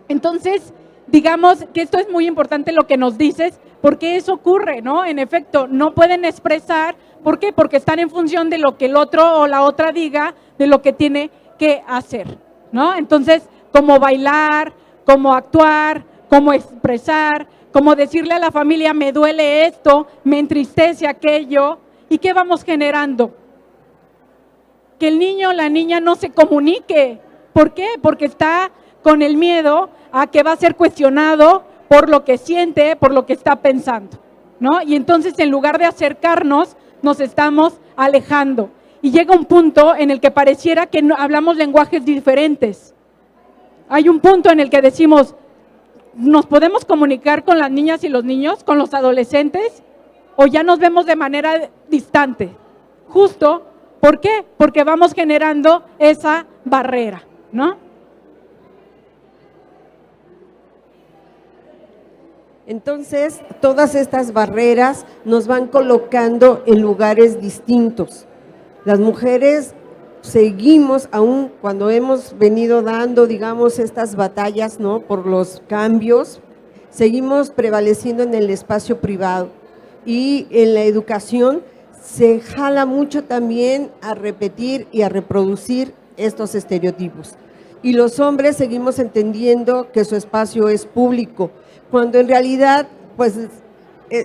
Speaker 2: Entonces, digamos que esto es muy importante lo que nos dices, porque eso ocurre, ¿no? En efecto, no pueden expresar, ¿por qué? Porque están en función de lo que el otro o la otra diga, de lo que tiene que hacer, ¿no? Entonces, como bailar, como actuar, cómo expresar, cómo decirle a la familia, me duele esto, me entristece aquello. ¿Y qué vamos generando? Que el niño o la niña no se comunique. ¿Por qué? Porque está con el miedo a que va a ser cuestionado por lo que siente, por lo que está pensando, ¿no? Y entonces, en lugar de acercarnos, nos estamos alejando. Y llega un punto en el que pareciera que no, hablamos lenguajes diferentes. Hay un punto en el que decimos, ¿nos podemos comunicar con las niñas y los niños, con los adolescentes? ¿O ya nos vemos de manera distante? Justo, ¿por qué? Porque vamos generando esa barrera, ¿no?
Speaker 3: Entonces, todas estas barreras nos van colocando en lugares distintos. Las mujeres seguimos, aún cuando hemos venido dando, digamos, estas batallas, ¿no?, por los cambios, seguimos prevaleciendo en el espacio privado. Y en la educación se jala mucho también a repetir y a reproducir estos estereotipos. Y los hombres seguimos entendiendo que su espacio es público, cuando en realidad, pues,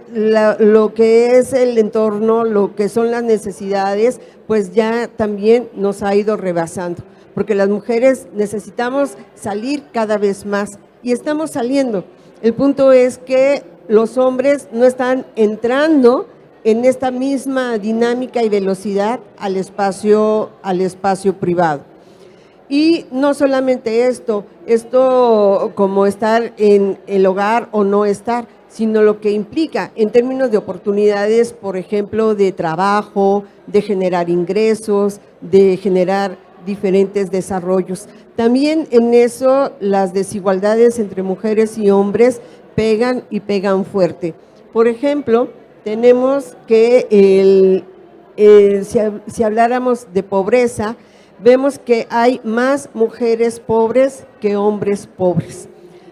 Speaker 3: lo que es el entorno, lo que son las necesidades, pues ya también nos ha ido rebasando, porque las mujeres necesitamos salir cada vez más y estamos saliendo. El punto es que los hombres no están entrando en esta misma dinámica y velocidad al espacio privado. Y no solamente esto como estar en el hogar o no estar, sino lo que implica en términos de oportunidades, por ejemplo, de trabajo, de generar ingresos, de generar diferentes desarrollos. También en eso las desigualdades entre mujeres y hombres pegan y pegan fuerte. Por ejemplo, tenemos que si habláramos de pobreza, vemos que hay más mujeres pobres que hombres pobres,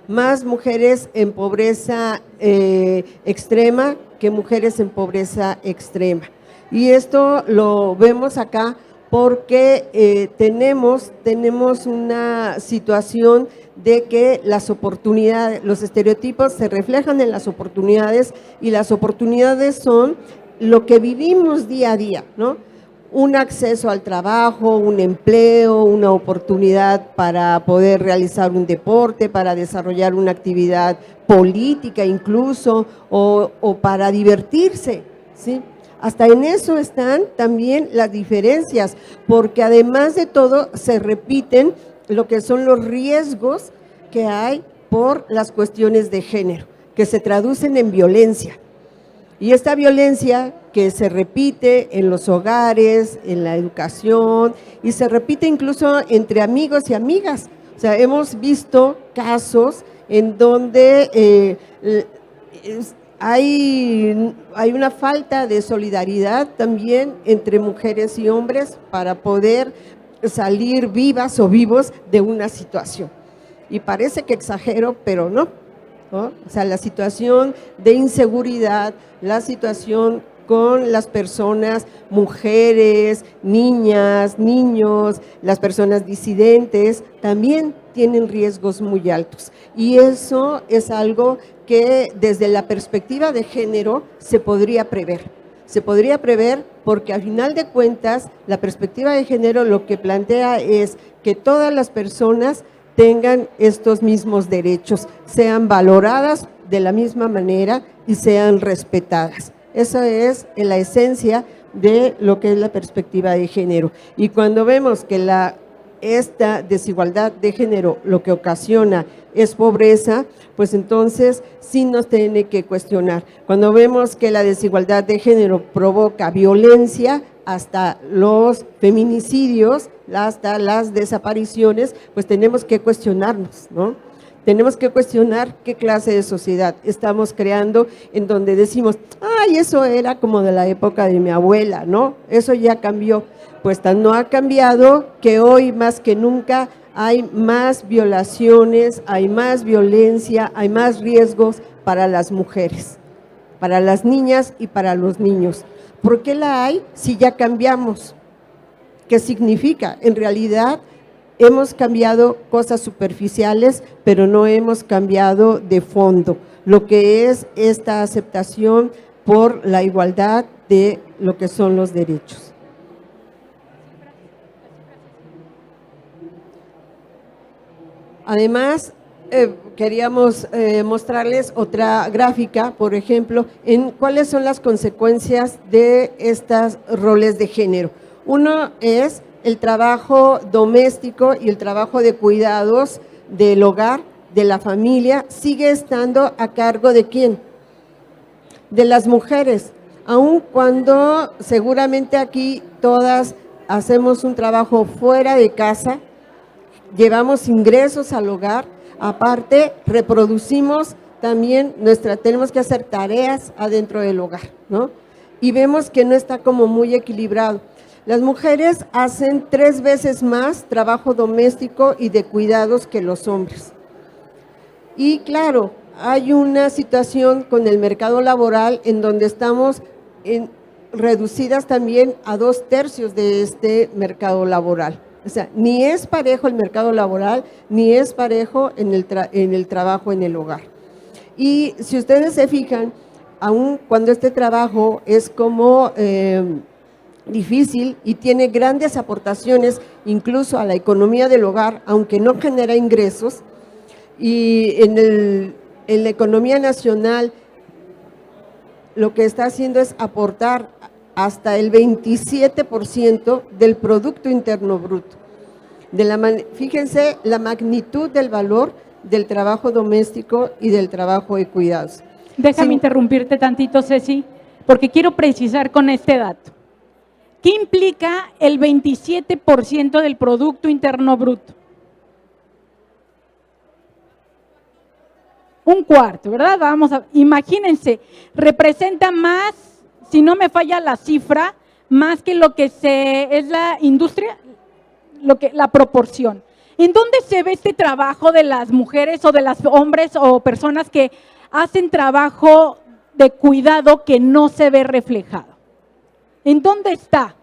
Speaker 3: más mujeres en pobreza extrema que mujeres en pobreza extrema. Y esto lo vemos acá porque tenemos una situación de que las oportunidades, los estereotipos se reflejan en las oportunidades, y las oportunidades son lo que vivimos día a día, ¿no? Un acceso al trabajo, un empleo, una oportunidad para poder realizar un deporte, para desarrollar una actividad política incluso, o para divertirse, ¿sí? Hasta en eso están también las diferencias, porque además de todo se repiten lo que son los riesgos que hay por las cuestiones de género, que se traducen en violencia. Y esta violencia que se repite en los hogares, en la educación, y se repite incluso entre amigos y amigas. O sea, hemos visto casos en donde hay una falta de solidaridad también entre mujeres y hombres para poder salir vivas o vivos de una situación. Y parece que exagero, pero no, ¿no? O sea, la situación de inseguridad, la situación con las personas, mujeres, niñas, niños, las personas disidentes, también tienen riesgos muy altos. Y eso es algo que desde la perspectiva de género se podría prever. Se podría prever porque al final de cuentas la perspectiva de género lo que plantea es que todas las personas tengan estos mismos derechos, sean valoradas de la misma manera y sean respetadas. Esa es la esencia de lo que es la perspectiva de género. Y cuando vemos que esta desigualdad de género lo que ocasiona es pobreza, pues entonces sí nos tiene que cuestionar. Cuando vemos que la desigualdad de género provoca violencia, hasta los feminicidios, hasta las desapariciones, pues tenemos que cuestionarnos, ¿no? Tenemos que cuestionar qué clase de sociedad estamos creando, en donde decimos, ay, eso era como de la época de mi abuela, ¿no? Eso ya cambió. Pues no ha cambiado, que hoy más que nunca hay más violaciones, hay más violencia, hay más riesgos para las mujeres, para las niñas y para los niños. ¿Por qué la hay si ya cambiamos? ¿Qué significa? En realidad, hemos cambiado cosas superficiales, pero no hemos cambiado de fondo, lo que es esta aceptación por la igualdad de lo que son los derechos. Además, queríamos mostrarles otra gráfica, por ejemplo, en cuáles son las consecuencias de estos roles de género. Uno es el trabajo doméstico y el trabajo de cuidados del hogar, de la familia, sigue estando a cargo ¿de quién? De las mujeres, aun cuando seguramente aquí todas hacemos un trabajo fuera de casa, llevamos ingresos al hogar, aparte reproducimos también tenemos que hacer tareas adentro del hogar, ¿no? Y vemos que no está como muy equilibrado. Las mujeres hacen 3 veces más trabajo doméstico y de cuidados que los hombres. Y claro, hay una situación con el mercado laboral en donde estamos reducidas también a 2/3 de este mercado laboral. O sea, ni es parejo el mercado laboral, ni es parejo en el trabajo en el hogar. Y si ustedes se fijan, aun cuando este trabajo es como difícil y tiene grandes aportaciones incluso a la economía del hogar, aunque no genera ingresos, y en la economía nacional lo que está haciendo es aportar hasta el 27% del Producto Interno Bruto. Fíjense la magnitud del valor del trabajo doméstico y del trabajo de cuidados.
Speaker 2: Déjame interrumpirte tantito, Ceci, porque quiero precisar con este dato. ¿Qué implica el 27% del Producto Interno Bruto? Un cuarto, ¿verdad? Imagínense, representa más, si no me falla la cifra, más que lo que es la industria, la proporción. ¿En dónde se ve este trabajo de las mujeres o de los hombres o personas que hacen trabajo de cuidado que no se ve reflejado? ¿En dónde está?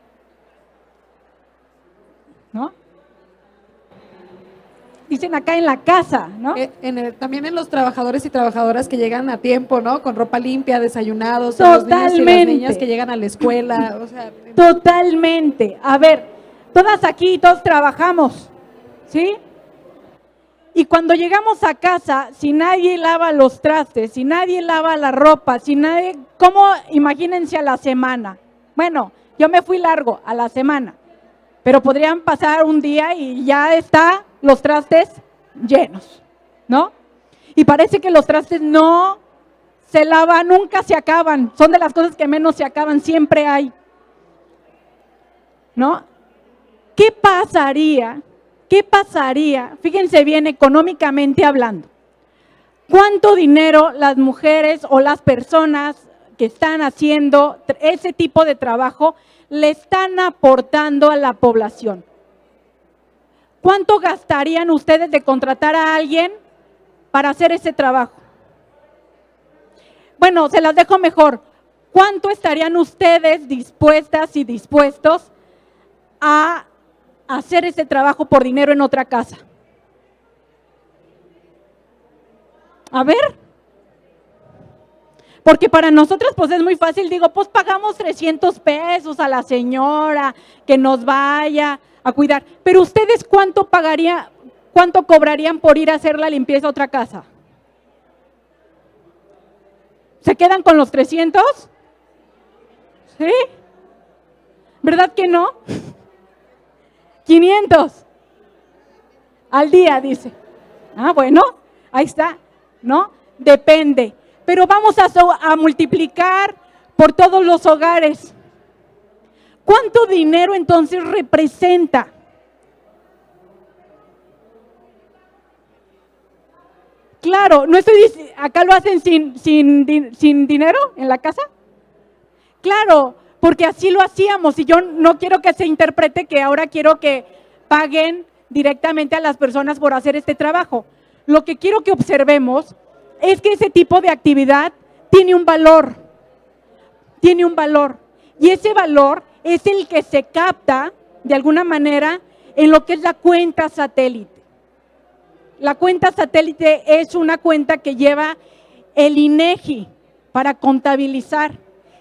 Speaker 2: ¿No? Dicen acá en la casa, ¿no?
Speaker 6: También en los trabajadores y trabajadoras que llegan a tiempo, ¿no? Con ropa limpia, desayunados,
Speaker 2: Totalmente.
Speaker 6: los niños y las niñas que llegan a la escuela, o sea.
Speaker 2: Totalmente. A ver, todas aquí, todos trabajamos, ¿sí? Y cuando llegamos a casa, si nadie lava los trastes, si nadie lava la ropa, ¿cómo? Imagínense a la semana. Bueno, yo me fui largo a la semana, pero podrían pasar un día y ya está los trastes llenos, ¿no? Y parece que los trastes no se lavan, nunca se acaban, son de las cosas que menos se acaban, siempre hay, ¿no? ¿Qué pasaría? Fíjense bien, económicamente hablando, ¿cuánto dinero las mujeres o las personas que están haciendo ese tipo de trabajo le están aportando a la población? ¿Cuánto gastarían ustedes de contratar a alguien para hacer ese trabajo? Bueno, se las dejo mejor. ¿Cuánto estarían ustedes dispuestas y dispuestos a hacer ese trabajo por dinero en otra casa? A ver. Porque para nosotros pues es muy fácil, digo, pues pagamos 300 pesos a la señora que nos vaya a cuidar. Pero ustedes cuánto cobrarían por ir a hacer la limpieza a otra casa? ¿Se quedan con los 300? ¿Sí? ¿Verdad que no? 500 al día, dice. Ah, bueno, ahí está, ¿no? Depende. Pero vamos a multiplicar por todos los hogares. ¿Cuánto dinero entonces representa? Claro, no estoy diciendo, acá lo hacen sin dinero en la casa. Claro, porque así lo hacíamos y yo no quiero que se interprete que ahora quiero que paguen directamente a las personas por hacer este trabajo. Lo que quiero que observemos es que ese tipo de actividad tiene un valor, y ese valor es el que se capta de alguna manera en lo que es la cuenta satélite. La cuenta satélite es una cuenta que lleva el INEGI para contabilizar.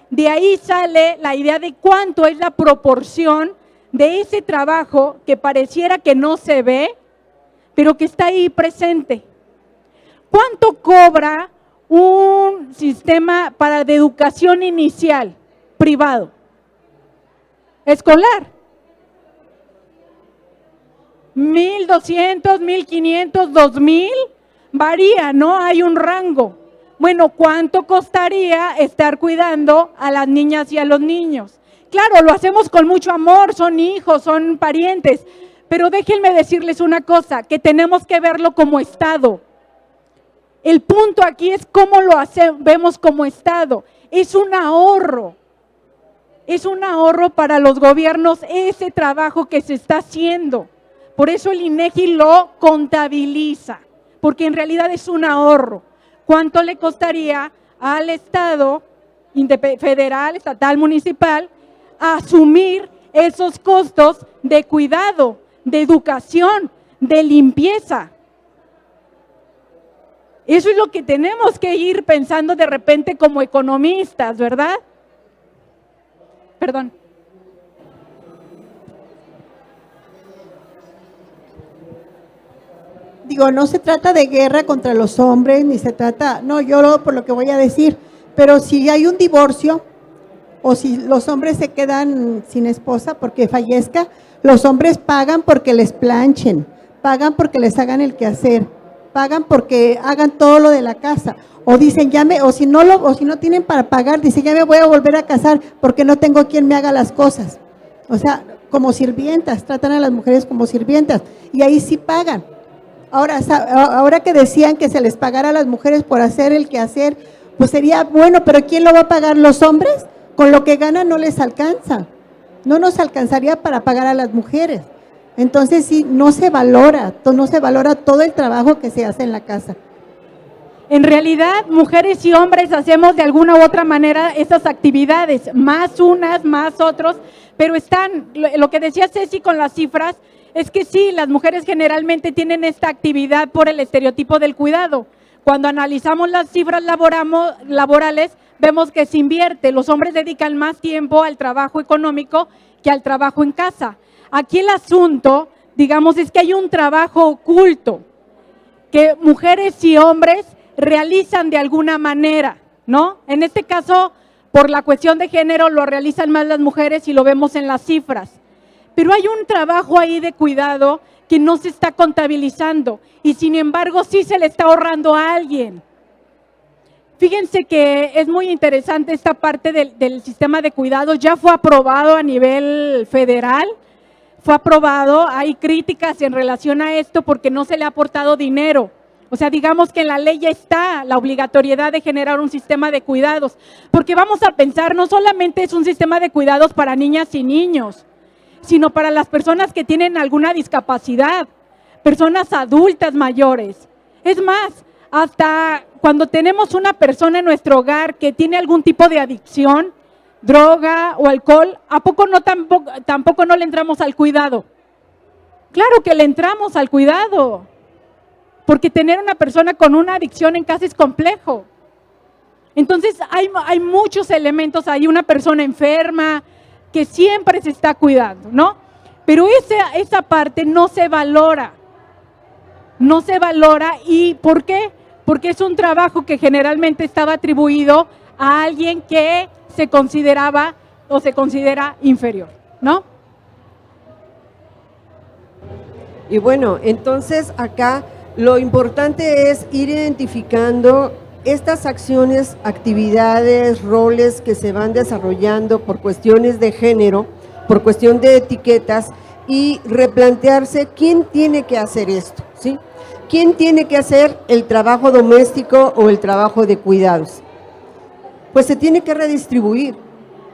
Speaker 2: De ahí sale la idea de cuánto es la proporción de ese trabajo que pareciera que no se ve, pero que está ahí presente. ¿Cuánto cobra un sistema para de educación inicial privado? Escolar. 1,200, 1,500, 2,000, varía, ¿no? Hay un rango. Bueno, ¿cuánto costaría estar cuidando a las niñas y a los niños? Claro, lo hacemos con mucho amor, son hijos, son parientes, pero déjenme decirles una cosa, que tenemos que verlo como Estado. El punto aquí es cómo lo vemos como Estado. Es un ahorro para los gobiernos ese trabajo que se está haciendo. Por eso el INEGI lo contabiliza, porque en realidad es un ahorro. ¿Cuánto le costaría al Estado, federal, estatal, municipal, asumir esos costos de cuidado, de educación, de limpieza? Eso es lo que tenemos que ir pensando de repente como economistas, ¿verdad? Perdón.
Speaker 11: Digo, no se trata de guerra contra los hombres, ni se trata, no, yo por lo que voy a decir, pero si hay un divorcio o si los hombres se quedan sin esposa porque fallezca, los hombres pagan porque les planchen, pagan porque les hagan el quehacer, pagan porque hagan todo lo de la casa, o dicen o si no tienen para pagar, dicen ya me voy a volver a casar porque no tengo quien me haga las cosas. O sea, como sirvientas, tratan a las mujeres como sirvientas y ahí sí pagan. Ahora que decían que se les pagara a las mujeres por hacer el quehacer, pues sería bueno, pero ¿quién lo va a pagar? ¿Los hombres? Con lo que ganan no les alcanza, no nos alcanzaría para pagar a las mujeres. Entonces sí, no se valora todo el trabajo que se hace en la casa.
Speaker 2: En realidad, mujeres y hombres hacemos de alguna u otra manera esas actividades, más unas, más otros, pero lo que decía Ceci con las cifras, es que sí, las mujeres generalmente tienen esta actividad por el estereotipo del cuidado. Cuando analizamos las cifras laborales, vemos que se invierte. Los hombres dedican más tiempo al trabajo económico que al trabajo en casa. Aquí el asunto, digamos, es que hay un trabajo oculto que mujeres y hombres realizan de alguna manera, ¿no? En este caso, por la cuestión de género, lo realizan más las mujeres y lo vemos en las cifras. Pero hay un trabajo ahí de cuidado que no se está contabilizando y sin embargo sí se le está ahorrando a alguien. Fíjense que es muy interesante esta parte del sistema de cuidado, ya fue aprobado a nivel federal, fue aprobado, hay críticas en relación a esto porque no se le ha aportado dinero. O sea, digamos que en la ley ya está la obligatoriedad de generar un sistema de cuidados, porque vamos a pensar, no solamente es un sistema de cuidados para niñas y niños, sino para las personas que tienen alguna discapacidad, personas adultas mayores. Es más, hasta cuando tenemos una persona en nuestro hogar que tiene algún tipo de adicción, droga o alcohol, ¿a poco no tampoco no le entramos al cuidado? Claro que le entramos al cuidado, porque tener una persona con una adicción en casa es complejo. Entonces hay muchos elementos, hay una persona enferma, que siempre se está cuidando, ¿no? Pero esa parte no se valora. ¿Y por qué? Porque es un trabajo que generalmente estaba atribuido a alguien que se consideraba o se considera inferior, ¿no?
Speaker 3: Y bueno, entonces acá lo importante es ir identificando estas acciones, actividades, roles que se van desarrollando por cuestiones de género, por cuestión de etiquetas y replantearse quién tiene que hacer esto, ¿sí? ¿Quién tiene que hacer el trabajo doméstico o el trabajo de cuidados? Pues se tiene que redistribuir,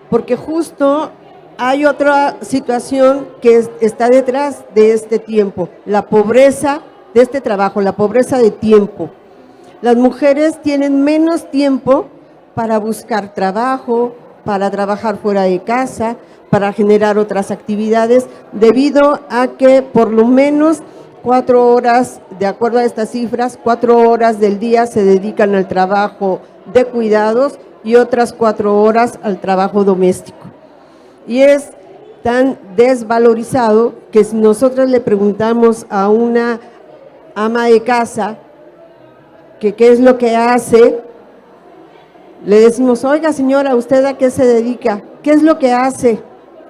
Speaker 3: porque justo hay otra situación que está detrás de este tiempo, la pobreza de este trabajo, la pobreza de tiempo. Las mujeres tienen menos tiempo para buscar trabajo, para trabajar fuera de casa, para generar otras actividades, debido a que por lo menos 4 horas, de acuerdo a estas cifras, 4 horas del día se dedican al trabajo de cuidados y otras 4 horas al trabajo doméstico. Y es tan desvalorizado que si nosotros le preguntamos a una ama de casa que qué es lo que hace, le decimos, oiga señora, ¿usted a qué se dedica? ¿Qué es lo que hace?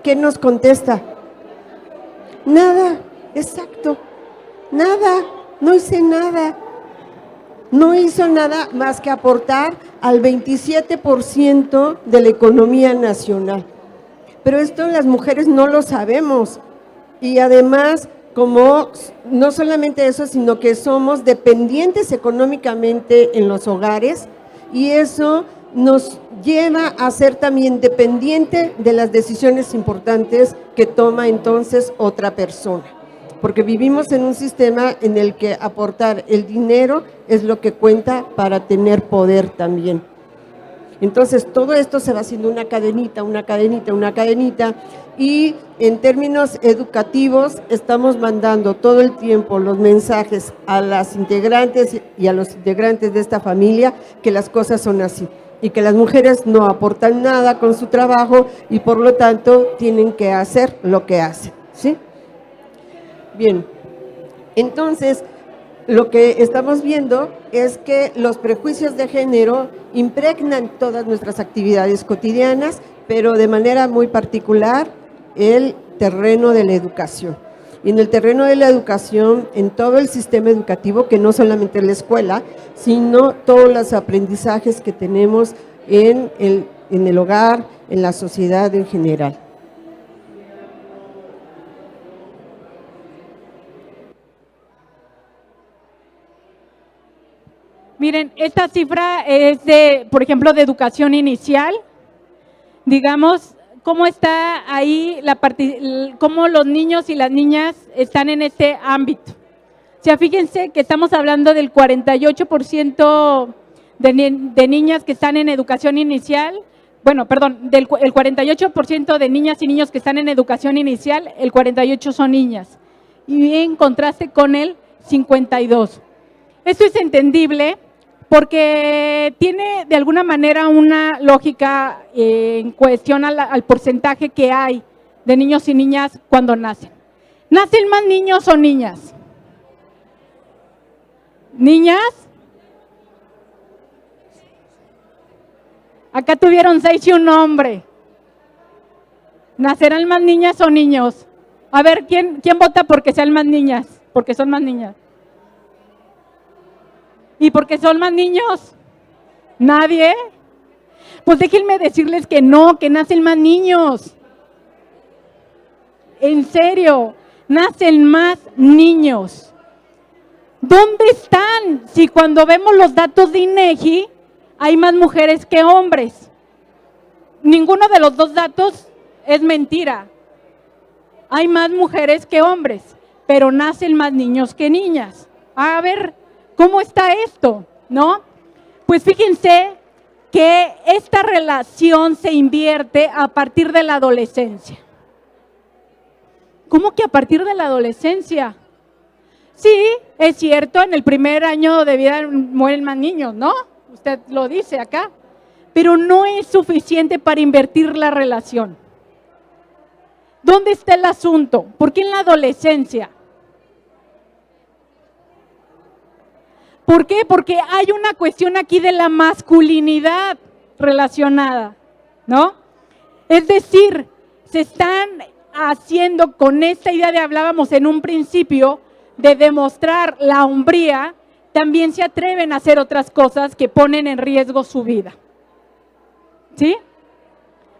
Speaker 3: ¿Qué nos contesta? Nada, exacto, nada, no hice nada. No hizo nada más que aportar al 27% de la economía nacional. Pero esto las mujeres no lo sabemos. Y además, como no solamente eso, sino que somos dependientes económicamente en los hogares, y eso nos lleva a ser también dependiente de las decisiones importantes que toma entonces otra persona. Porque vivimos en un sistema en el que aportar el dinero es lo que cuenta para tener poder también. Entonces, todo esto se va haciendo una cadenita, una cadenita, una cadenita, y en términos educativos estamos mandando todo el tiempo los mensajes a las integrantes y a los integrantes de esta familia que las cosas son así y que las mujeres no aportan nada con su trabajo y por lo tanto tienen que hacer lo que hacen, ¿sí? Bien, entonces lo que estamos viendo es que los prejuicios de género impregnan todas nuestras actividades cotidianas, pero de manera muy particular el terreno de la educación. Y en el terreno de la educación, en todo el sistema educativo, que no solamente en la escuela, sino todos los aprendizajes que tenemos en el hogar, en la sociedad en general.
Speaker 2: Miren, esta cifra es de, por ejemplo, de educación inicial. Digamos, cómo está ahí, cómo los niños y las niñas están en este ámbito. O sea, fíjense que estamos hablando del 48% de niñas que están en educación inicial. Bueno, perdón, el 48% de niñas y niños que están en educación inicial, el 48% son niñas. Y en contraste con el 52%. Esto es entendible porque tiene de alguna manera una lógica en cuestión al porcentaje que hay de niños y niñas cuando nacen. ¿Nacen más niños o niñas? ¿Niñas? Acá tuvieron 6 y un hombre. ¿Nacerán más niñas o niños? A ver, ¿quién vota porque sean más niñas? Porque son más niñas. ¿Y porque son más niños? ¿Nadie? Pues déjenme decirles que no, que nacen más niños. En serio, nacen más niños. ¿Dónde están? Si cuando vemos los datos de INEGI, hay más mujeres que hombres. Ninguno de los dos datos es mentira. Hay más mujeres que hombres, pero nacen más niños que niñas. A ver, ¿cómo está esto? ¿No? Pues fíjense que esta relación se invierte a partir de la adolescencia. ¿Cómo que a partir de la adolescencia? Sí, es cierto, en el primer año de vida mueren más niños, ¿no? Usted lo dice acá, pero no es suficiente para invertir la relación. ¿Dónde está el asunto? ¿Por qué en la adolescencia? ¿Por qué? Porque hay una cuestión aquí de la masculinidad relacionada, ¿no? Es decir, se están haciendo con esta idea de, hablábamos en un principio, de demostrar la hombría, también se atreven a hacer otras cosas que ponen en riesgo su vida. ¿Sí?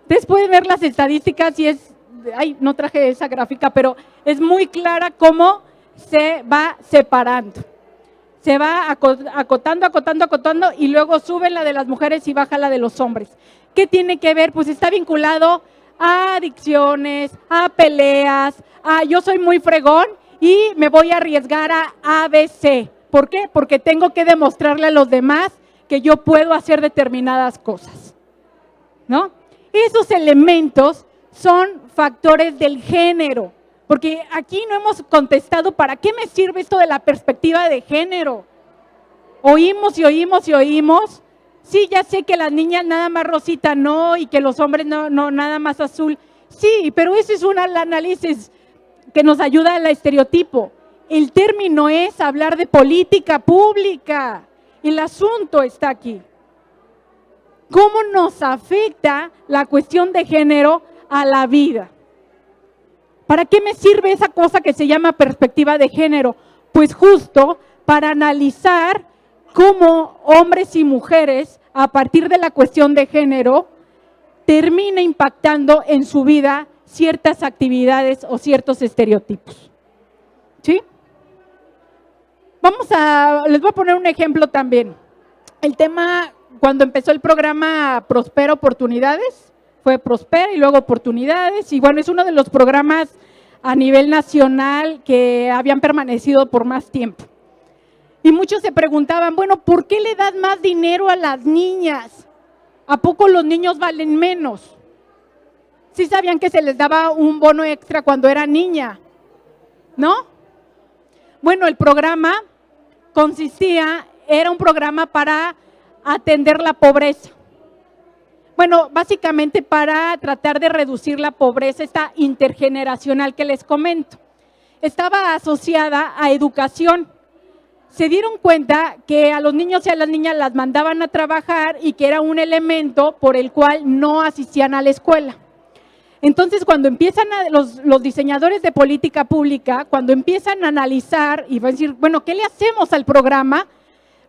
Speaker 2: Ustedes pueden ver las estadísticas y es, ay, no traje esa gráfica, pero es muy clara cómo se va separando. Se va acotando y luego sube la de las mujeres y baja la de los hombres. ¿Qué tiene que ver? Pues está vinculado a adicciones, a peleas, a yo soy muy fregón y me voy a arriesgar a ABC. ¿Por qué? Porque tengo que demostrarle a los demás que yo puedo hacer determinadas cosas, ¿no? Esos elementos son factores del género, porque aquí no hemos contestado ¿para qué me sirve esto de la perspectiva de género? Oímos y oímos y oímos. Sí, ya sé que las niñas nada más rosita no y que los hombres no nada más azul. Sí, pero ese es un análisis que nos ayuda al estereotipo. El término es hablar de política pública. El asunto está aquí. ¿Cómo nos afecta la cuestión de género a la vida? ¿Para qué me sirve esa cosa que se llama perspectiva de género? Pues justo para analizar cómo hombres y mujeres, a partir de la cuestión de género, termina impactando en su vida ciertas actividades o ciertos estereotipos. ¿Sí? Les voy a poner un ejemplo también. El tema, cuando empezó el programa Prospera Oportunidades, fue Prospera y luego Oportunidades, y bueno, es uno de los programas a nivel nacional que habían permanecido por más tiempo. Y muchos se preguntaban, bueno, ¿por qué le das más dinero a las niñas? ¿A poco los niños valen menos? ¿Sí sabían que se les daba un bono extra cuando era niña? ¿No? Bueno, el programa era un programa para atender la pobreza. Bueno, básicamente para tratar de reducir la pobreza, esta intergeneracional que les comento. Estaba asociada a educación. Se dieron cuenta que a los niños y a las niñas las mandaban a trabajar y que era un elemento por el cual no asistían a la escuela. Entonces, cuando empiezan los diseñadores de política pública, cuando empiezan a analizar y van a decir, bueno, ¿qué le hacemos al programa?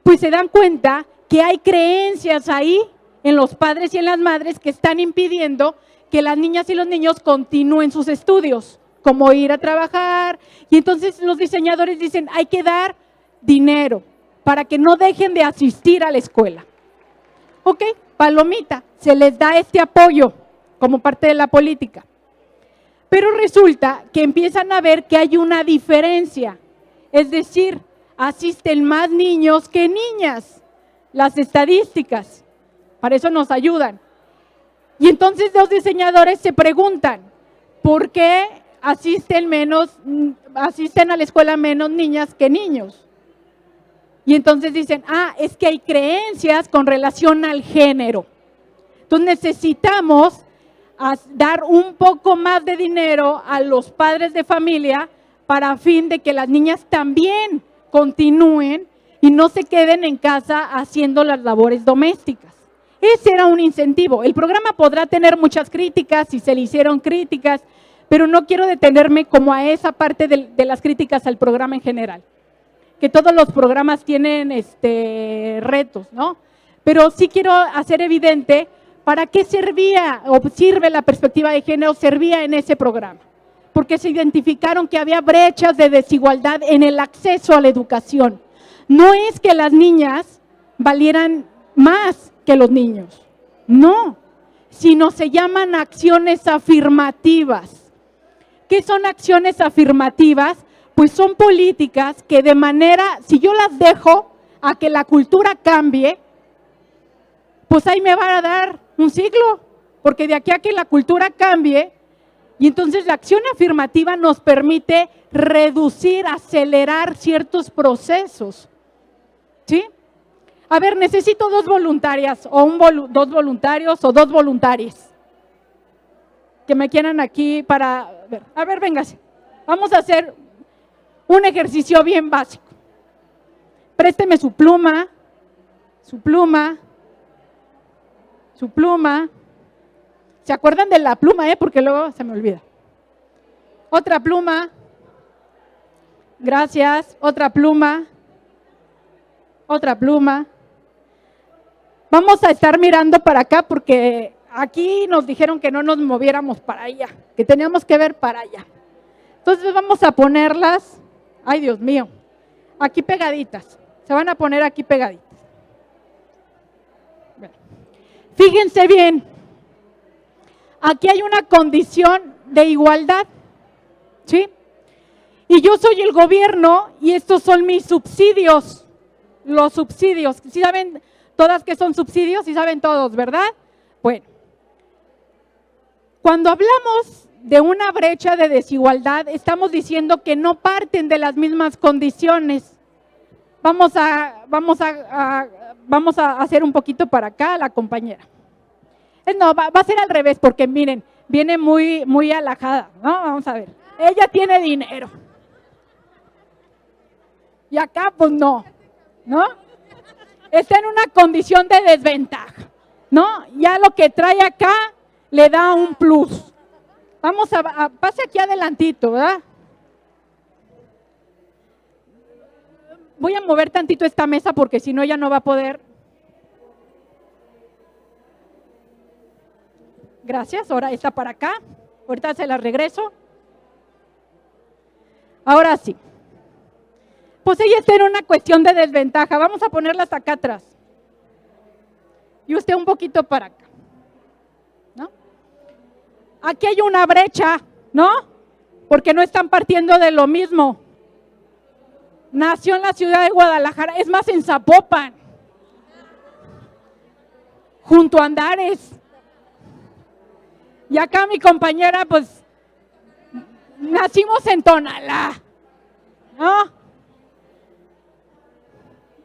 Speaker 2: Pues se dan cuenta que hay creencias ahí en los padres y en las madres que están impidiendo que las niñas y los niños continúen sus estudios, como ir a trabajar. Y entonces los diseñadores dicen, hay que dar dinero para que no dejen de asistir a la escuela. Ok, palomita, se les da este apoyo como parte de la política. Pero resulta que empiezan a ver que hay una diferencia, es decir, asisten más niños que niñas, las estadísticas, para eso nos ayudan. Y entonces los diseñadores se preguntan, ¿por qué asisten a la escuela menos niñas que niños? Y entonces dicen, es que hay creencias con relación al género. Entonces necesitamos dar un poco más de dinero a los padres de familia para fin de que las niñas también continúen y no se queden en casa haciendo las labores domésticas. Ese era un incentivo. El programa podrá tener muchas críticas, y se le hicieron críticas, pero no quiero detenerme como a esa parte de las críticas al programa en general. Que todos los programas tienen retos, ¿no? Pero sí quiero hacer evidente para qué servía o sirve la perspectiva de género, servía en ese programa. Porque se identificaron que había brechas de desigualdad en el acceso a la educación. No es que las niñas valieran más que los niños, no, sino se llaman acciones afirmativas. ¿Qué son acciones afirmativas? Pues son políticas que de manera, si yo las dejo a que la cultura cambie, pues ahí me va a dar un siglo, porque de aquí a que la cultura cambie, y entonces la acción afirmativa nos permite reducir, acelerar ciertos procesos, ¿sí? A ver, necesito dos voluntarias, o dos voluntarios, o dos voluntarias, que me quieran aquí para, a ver, véngase, vamos a hacer un ejercicio bien básico. Présteme su pluma, su pluma, su pluma. ¿Se acuerdan de la pluma, Porque luego se me olvida. Otra pluma. Gracias. Otra pluma. Otra pluma. Vamos a estar mirando para acá porque aquí nos dijeron que no nos moviéramos para allá, que teníamos que ver para allá. Entonces vamos a ponerlas, ay Dios mío, aquí pegaditas. Se van a poner aquí pegaditas. Fíjense bien, aquí hay una condición de igualdad, ¿sí? Y yo soy el gobierno y estos son mis subsidios, los subsidios. ¿Sí saben todas qué son subsidios? Sí saben todos, ¿verdad? Bueno, Cuando hablamos de una brecha de desigualdad, estamos diciendo que no parten de las mismas condiciones. Vamos a hacer un poquito para acá la compañera. No, va a ser al revés, porque miren, viene muy alajada, ¿no? Vamos a ver. Ella tiene dinero. Y acá, pues no, ¿no? Está en una condición de desventaja, ¿no? Ya lo que trae acá le da un plus. Vamos pase aquí adelantito, ¿verdad? Voy a mover tantito esta mesa porque si no ella no va a poder. Gracias, ahora está para acá. Ahorita se la regreso. Ahora sí. Pues ella está en una cuestión de desventaja. Vamos a ponerlas acá atrás. Y usted un poquito para acá. ¿No? Aquí hay una brecha, ¿no? Porque no están partiendo de lo mismo. Nació en la ciudad de Guadalajara, es más en Zapopan, junto a Andares. Y acá mi compañera, pues, nacimos en Tonalá, ¿no?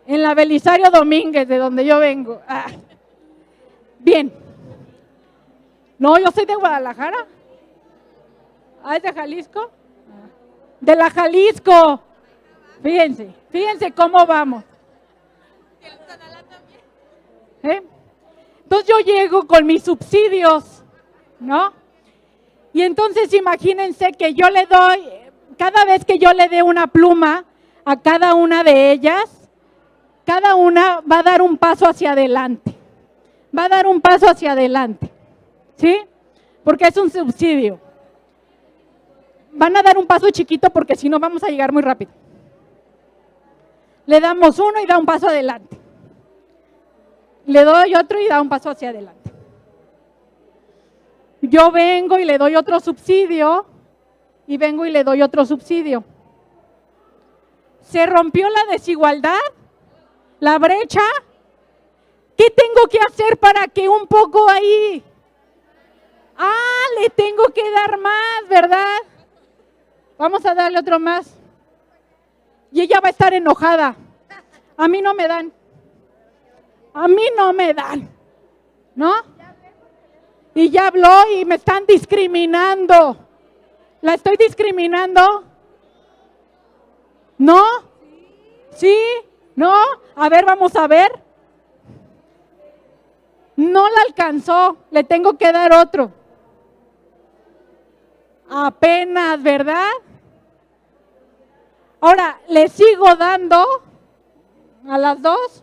Speaker 2: En la Belisario Domínguez, de donde yo vengo. Ah. Bien. No, yo soy de Guadalajara. Ah, ¿es de Jalisco? De la Jalisco. Fíjense cómo vamos. Entonces yo llego con mis subsidios, ¿no? Y entonces imagínense que yo le doy, cada vez que yo le dé una pluma a cada una de ellas, cada una va a dar un paso hacia adelante. Va a dar un paso hacia adelante, ¿sí? Porque es un subsidio. Van a dar un paso chiquito porque si no vamos a llegar muy rápido. Le damos uno y da un paso adelante. Le doy otro y da un paso hacia adelante. Yo vengo y le doy otro subsidio y vengo y le doy otro subsidio. ¿Se rompió la desigualdad? ¿La brecha? ¿Qué tengo que hacer para que un poco ahí? Ah, le tengo que dar más, ¿verdad? Vamos a darle otro más. Y ella va a estar enojada. A mí no me dan. A mí no me dan. ¿No? Y ya habló y me están discriminando. ¿La estoy discriminando? ¿No? ¿Sí? ¿No? A ver, vamos a ver. No la alcanzó. Le tengo que dar otro. Apenas, ¿verdad? Ahora, ¿le sigo dando a las dos?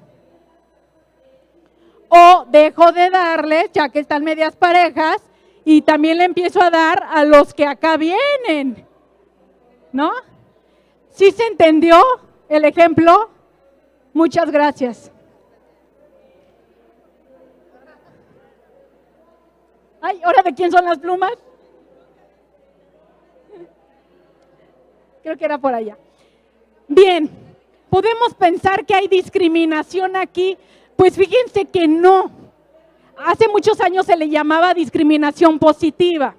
Speaker 2: ¿O dejo de darles, ya que están medias parejas, y también le empiezo a dar a los que acá vienen? ¿No? ¿Sí se entendió el ejemplo? Muchas gracias. Ay, ¿ahora de quién son las plumas? Creo que era por allá. Bien, ¿podemos pensar que hay discriminación aquí? Pues fíjense que no. Hace muchos años se le llamaba discriminación positiva.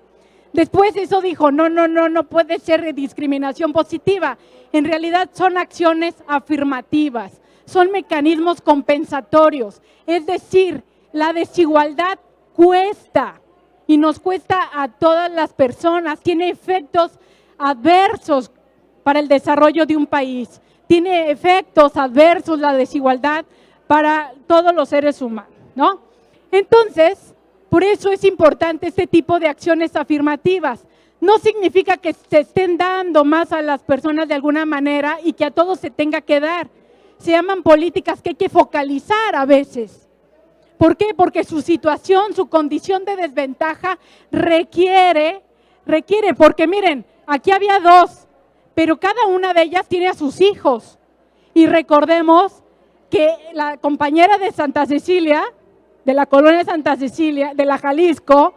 Speaker 2: Después eso dijo, no puede ser discriminación positiva. En realidad son acciones afirmativas, son mecanismos compensatorios. Es decir, la desigualdad cuesta y nos cuesta a todas las personas, tiene efectos adversos para el desarrollo de un país, tiene efectos adversos la desigualdad para todos los seres humanos, ¿no? Entonces, por eso es importante este tipo de acciones afirmativas. No significa que se estén dando más a las personas de alguna manera y que a todos se tenga que dar. Se llaman políticas que hay que focalizar a veces. ¿Por qué? Porque su situación, su condición de desventaja requiere, porque miren, aquí había dos, pero cada una de ellas tiene a sus hijos. Y recordemos que la compañera de Santa Cecilia, de la colonia Santa Cecilia, de la Jalisco,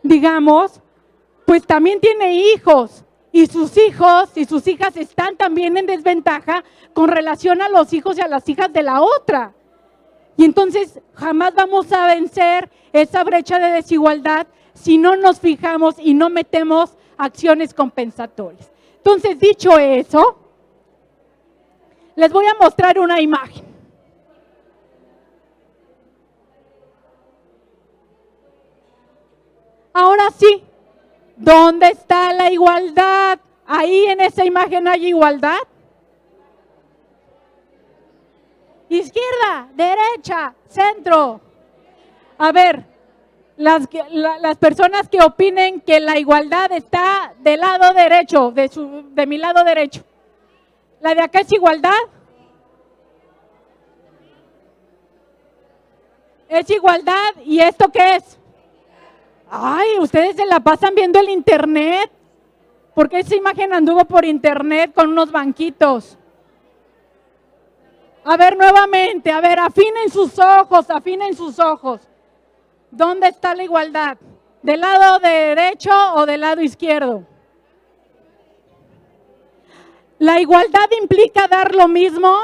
Speaker 2: digamos, pues también tiene hijos. Y sus hijos y sus hijas están también en desventaja con relación a los hijos y a las hijas de la otra. Y entonces jamás vamos a vencer esa brecha de desigualdad si no nos fijamos y no metemos acciones compensatorias. Entonces, dicho eso, les voy a mostrar una imagen. Ahora sí, ¿dónde está la igualdad? Ahí en esa imagen hay igualdad. Izquierda, derecha, centro. A ver, las personas que opinen que la igualdad está del lado derecho, de mi lado derecho. ¿La de acá es igualdad? ¿Es igualdad? ¿Y esto qué es? Ay, ustedes se la pasan viendo el internet. Porque esa imagen anduvo por internet con unos banquitos. A ver, nuevamente, a ver, afinen sus ojos, afinen sus ojos. ¿Dónde está la igualdad? ¿Del lado derecho o del lado izquierdo? ¿La igualdad implica dar lo mismo?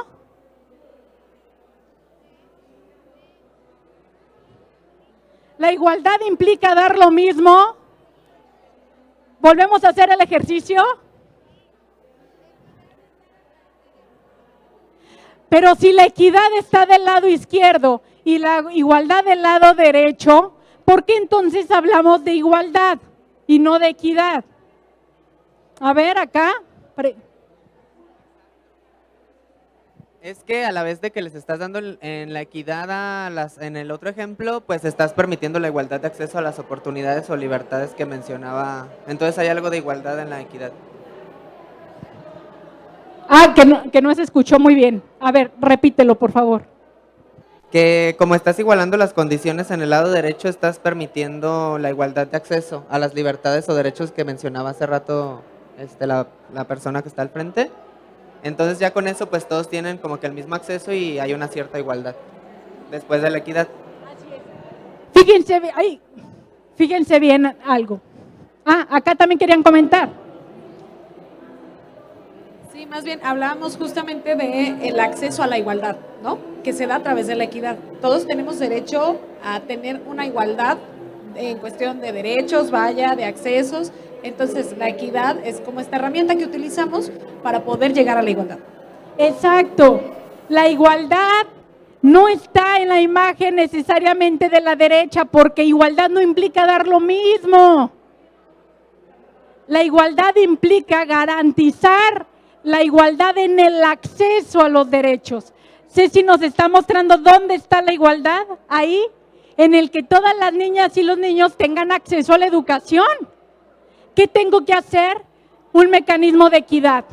Speaker 2: ¿La igualdad implica dar lo mismo? ¿Volvemos a hacer el ejercicio? Pero si la equidad está del lado izquierdo y la igualdad del lado derecho, ¿por qué entonces hablamos de igualdad y no de equidad? A ver, acá.
Speaker 10: Es que a la vez de que les estás dando en la equidad en el otro ejemplo, pues estás permitiendo la igualdad de acceso a las oportunidades o libertades que mencionaba. Entonces hay algo de igualdad en la equidad.
Speaker 2: Que no se escuchó muy bien. A ver, repítelo, por favor.
Speaker 10: Que como estás igualando las condiciones en el lado derecho, estás permitiendo la igualdad de acceso a las libertades o derechos que mencionaba hace rato la persona que está al frente. Entonces ya con eso pues todos tienen como que el mismo acceso y hay una cierta igualdad después de la equidad.
Speaker 2: Fíjense bien algo. Acá también querían comentar.
Speaker 6: Sí, más bien hablábamos justamente de el acceso a la igualdad, ¿no? Que se da a través de la equidad. Todos tenemos derecho a tener una igualdad en cuestión de derechos, de accesos. Entonces, la equidad es como esta herramienta que utilizamos para poder llegar a la igualdad.
Speaker 2: Exacto. La igualdad no está en la imagen necesariamente de la derecha, porque igualdad no implica dar lo mismo. La igualdad implica garantizar la igualdad en el acceso a los derechos. Ceci nos está mostrando dónde está la igualdad, ahí, en el que todas las niñas y los niños tengan acceso a la educación. ¿Qué tengo que hacer? Un mecanismo de equidad,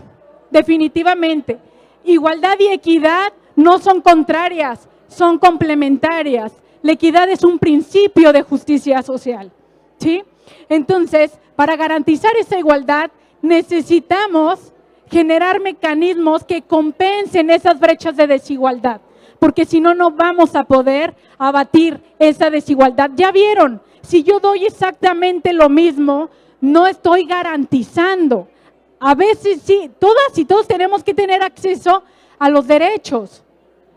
Speaker 2: definitivamente. Igualdad y equidad no son contrarias, son complementarias. La equidad es un principio de justicia social, ¿sí? Entonces, para garantizar esa igualdad, necesitamos generar mecanismos que compensen esas brechas de desigualdad, porque si no, no vamos a poder abatir esa desigualdad. Ya vieron, si yo doy exactamente lo mismo, no estoy garantizando. A veces sí, todas y todos tenemos que tener acceso a los derechos.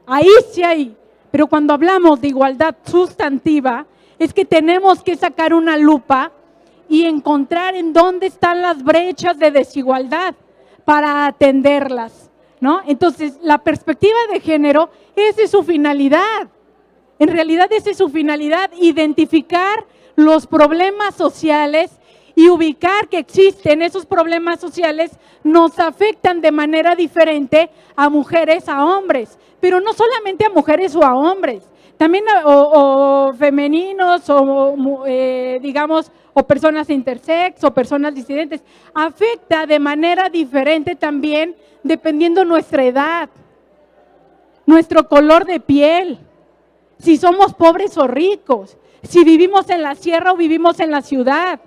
Speaker 2: Ahí sí hay. Pero cuando hablamos de igualdad sustantiva, es que tenemos que sacar una lupa y encontrar en dónde están las brechas de desigualdad para atenderlas, ¿no? Entonces, la perspectiva de género, esa es su finalidad. En realidad, esa es su finalidad, identificar los problemas sociales y ubicar que existen esos problemas sociales, nos afectan de manera diferente a mujeres, a hombres, pero no solamente a mujeres o a hombres, también o femeninos o digamos, o personas intersex o personas disidentes. Afecta de manera diferente también dependiendo nuestra edad, nuestro color de piel, si somos pobres o ricos, si vivimos en la sierra o vivimos en la ciudad.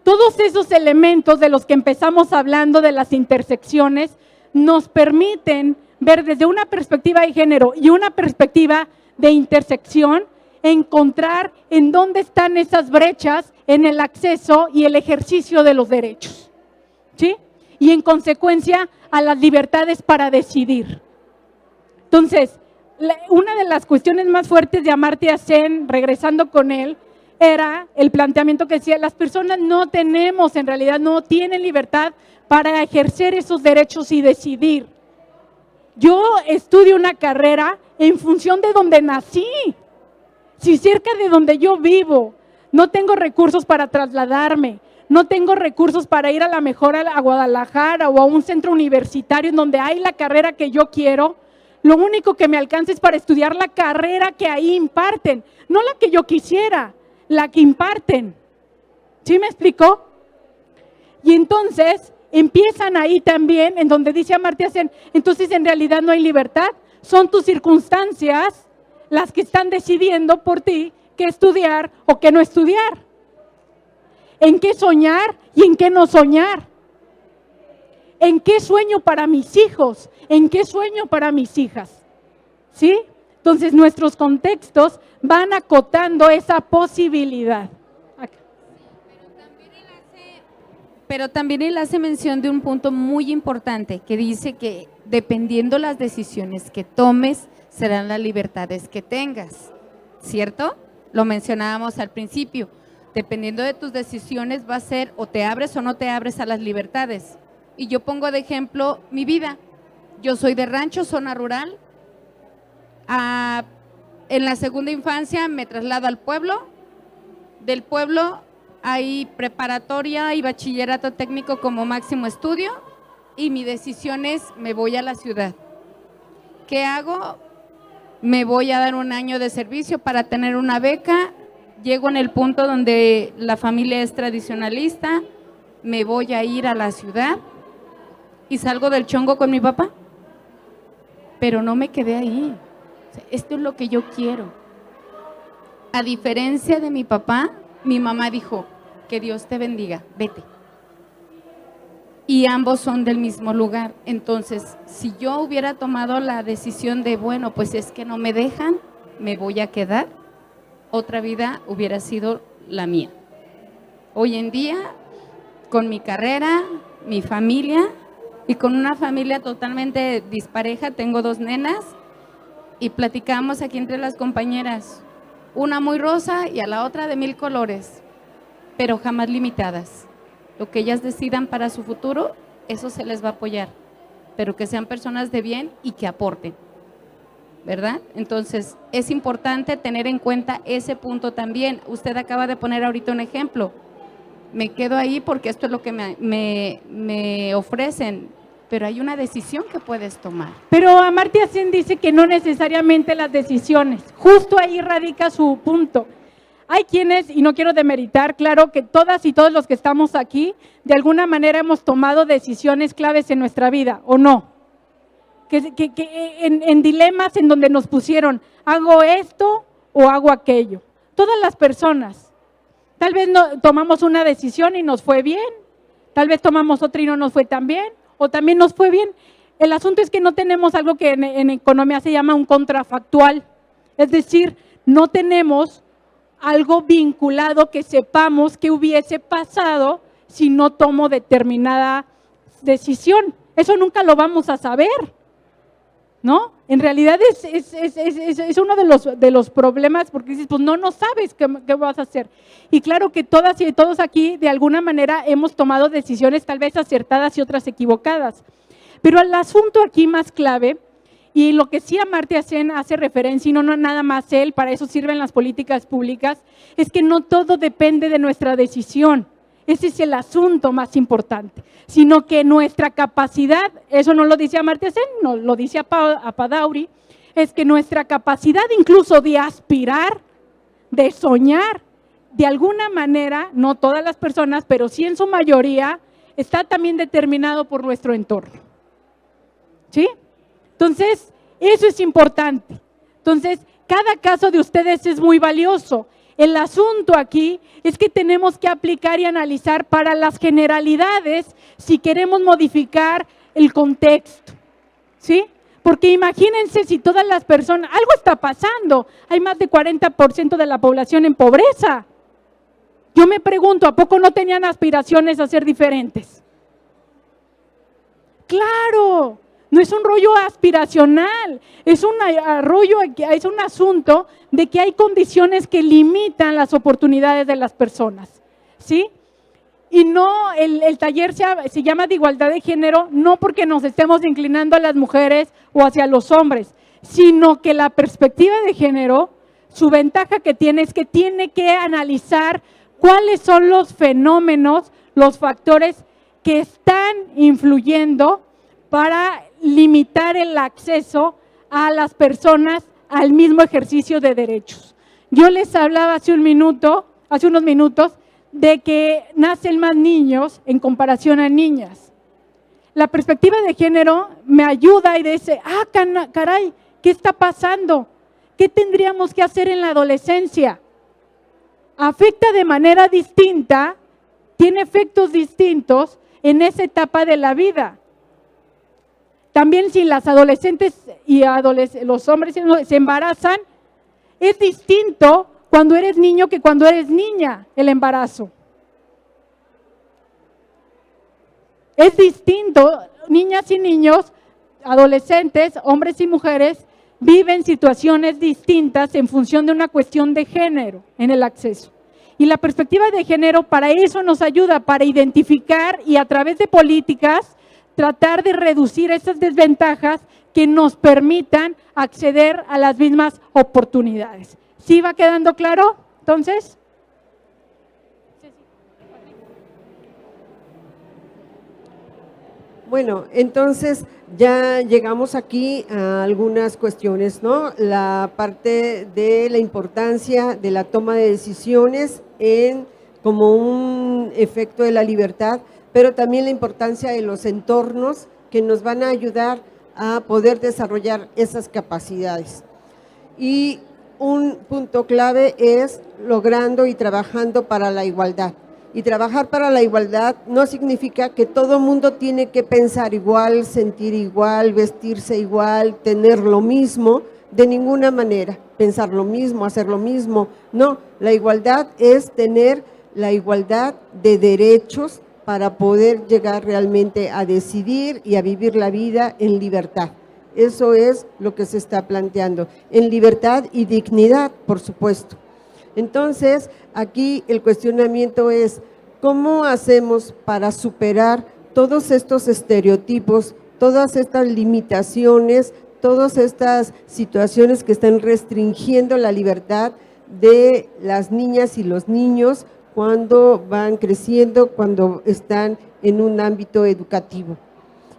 Speaker 2: Todos esos elementos de los que empezamos hablando de las intersecciones nos permiten ver desde una perspectiva de género y una perspectiva de intersección, encontrar en dónde están esas brechas en el acceso y el ejercicio de los derechos, ¿sí? Y en consecuencia a las libertades para decidir. Entonces, una de las cuestiones más fuertes de Amartya Sen, regresando con él, era el planteamiento que decía, las personas no tenemos, en realidad no tienen libertad para ejercer esos derechos y decidir. Yo estudio una carrera en función de donde nací. Si cerca de donde yo vivo no tengo recursos para trasladarme, no tengo recursos para ir a la mejor a Guadalajara o a un centro universitario en donde hay la carrera que yo quiero, lo único que me alcanza es para estudiar la carrera que ahí imparten, no la que yo quisiera, la que imparten. ¿Sí me explicó? Y entonces empiezan ahí también, en donde dice Amartya Sen, entonces en realidad no hay libertad, son tus circunstancias las que están decidiendo por ti qué estudiar o qué no estudiar, en qué soñar y en qué no soñar, en qué sueño para mis hijos, en qué sueño para mis hijas, ¿sí? Entonces nuestros contextos van acotando esa posibilidad.
Speaker 13: Pero también él hace mención de un punto muy importante que dice que dependiendo las decisiones que tomes, serán las libertades que tengas, ¿cierto? Lo mencionábamos al principio. Dependiendo de tus decisiones va a ser o te abres o no te abres a las libertades. Y yo pongo de ejemplo mi vida. Yo soy de rancho, zona rural. En la segunda infancia me traslado al pueblo. Del pueblo hay preparatoria y bachillerato técnico como máximo estudio. Y mi decisión es, me voy a la ciudad. ¿Qué hago? Me voy a dar un año de servicio para tener una beca. Llego en el punto donde la familia es tradicionalista. Me voy a ir a la ciudad y salgo del chongo con mi papá. Pero no me quedé ahí. Esto es lo que yo quiero. A diferencia de mi papá, mi mamá dijo, que Dios te bendiga, vete. Y ambos son del mismo lugar. Entonces, si yo hubiera tomado la decisión de, bueno, pues es que no me dejan, me voy a quedar, otra vida hubiera sido la mía. Hoy en día, con mi carrera, mi familia y con una familia totalmente dispareja, tengo 2 nenas y platicamos aquí entre las compañeras, una muy rosa y a la otra de 1000 colores, pero jamás limitadas. Lo que ellas decidan para su futuro, eso se les va a apoyar, pero que sean personas de bien y que aporten, ¿verdad? Entonces, es importante tener en cuenta ese punto también. Usted acaba de poner ahorita un ejemplo. Me quedo ahí porque esto es lo que me ofrecen, pero hay una decisión que puedes tomar.
Speaker 2: Pero Amartya Sen dice que no necesariamente las decisiones, justo ahí radica su punto. Hay quienes, y no quiero demeritar, claro que todas y todos los que estamos aquí, de alguna manera hemos tomado decisiones claves en nuestra vida, ¿o no? En dilemas en donde nos pusieron, ¿hago esto o hago aquello? Todas las personas. Tal vez no, tomamos una decisión y nos fue bien, tal vez tomamos otra y no nos fue tan bien, o también nos fue bien. El asunto es que no tenemos algo que en economía se llama un contrafactual, es decir, no tenemos algo vinculado que sepamos que hubiese pasado si no tomo determinada decisión. Eso nunca lo vamos a saber, ¿no? En realidad es uno de los problemas, porque dices, pues no sabes qué vas a hacer. Y claro que todas y todos aquí de alguna manera hemos tomado decisiones tal vez acertadas y otras equivocadas. Pero el asunto aquí más clave, y lo que sí Amartya Sen hace referencia, y no nada más él, para eso sirven las políticas públicas, es que no todo depende de nuestra decisión. Ese es el asunto más importante, sino que nuestra capacidad, eso no lo dice Amartya Sen, no lo dice Apadauri, es que nuestra capacidad incluso de aspirar, de soñar, de alguna manera, no todas las personas, pero sí en su mayoría, está también determinado por nuestro entorno. ¿Sí? Entonces, eso es importante. Entonces, cada caso de ustedes es muy valioso. El asunto aquí es que tenemos que aplicar y analizar para las generalidades si queremos modificar el contexto, ¿sí? Porque imagínense si todas las personas, algo está pasando, hay más de 40% de la población en pobreza. Yo me pregunto, ¿a poco no tenían aspiraciones a ser diferentes? ¡Claro! no es un rollo aspiracional, es un rollo, es un asunto de que hay condiciones que limitan las oportunidades de las personas, ¿sí? Y no, el taller se llama de igualdad de género, no porque nos estemos inclinando a las mujeres o hacia los hombres, sino que la perspectiva de género, su ventaja que tiene es que tiene que analizar cuáles son los fenómenos, los factores que están influyendo para limitar el acceso a las personas al mismo ejercicio de derechos. Yo les hablaba hace unos minutos, de que nacen más niños en comparación a niñas. La perspectiva de género me ayuda y dice, caray, ¿qué está pasando? ¿Qué tendríamos que hacer en la adolescencia? Afecta de manera distinta, tiene efectos distintos en esa etapa de la vida. También si las adolescentes y los hombres se embarazan, es distinto cuando eres niño que cuando eres niña, el embarazo. Es distinto, niñas y niños, adolescentes, hombres y mujeres, viven situaciones distintas en función de una cuestión de género en el acceso. Y la perspectiva de género para eso nos ayuda, para identificar y a través de políticas tratar de reducir esas desventajas que nos permitan acceder a las mismas oportunidades. ¿Sí va quedando claro? Entonces,
Speaker 3: bueno, entonces ya llegamos aquí a algunas cuestiones, ¿no? La parte de la importancia de la toma de decisiones como un efecto de la libertad, pero también la importancia de los entornos que nos van a ayudar a poder desarrollar esas capacidades. Y un punto clave es logrando y trabajando para la igualdad. Y trabajar para la igualdad no significa que todo mundo tiene que pensar igual, sentir igual, vestirse igual, tener lo mismo, de ninguna manera, pensar lo mismo, hacer lo mismo. No, la igualdad es tener la igualdad de derechos para poder llegar realmente a decidir y a vivir la vida en libertad. Eso es lo que se está planteando, en libertad y dignidad, por supuesto. Entonces, aquí el cuestionamiento es, ¿cómo hacemos para superar todos estos estereotipos, todas estas limitaciones, todas estas situaciones que están restringiendo la libertad de las niñas y los niños cuando van creciendo, cuando están en un ámbito educativo?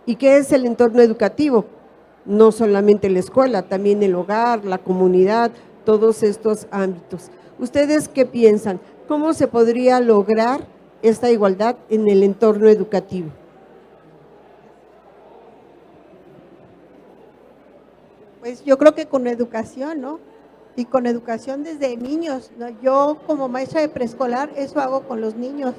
Speaker 3: ¿Y qué es el entorno educativo? No solamente la escuela, también el hogar, la comunidad, todos estos ámbitos. ¿Ustedes qué piensan? ¿Cómo se podría lograr esta igualdad en el entorno educativo?
Speaker 4: Pues yo creo que con educación, ¿no? Y con educación desde niños, ¿no? Yo como maestra de preescolar, eso hago con los niños,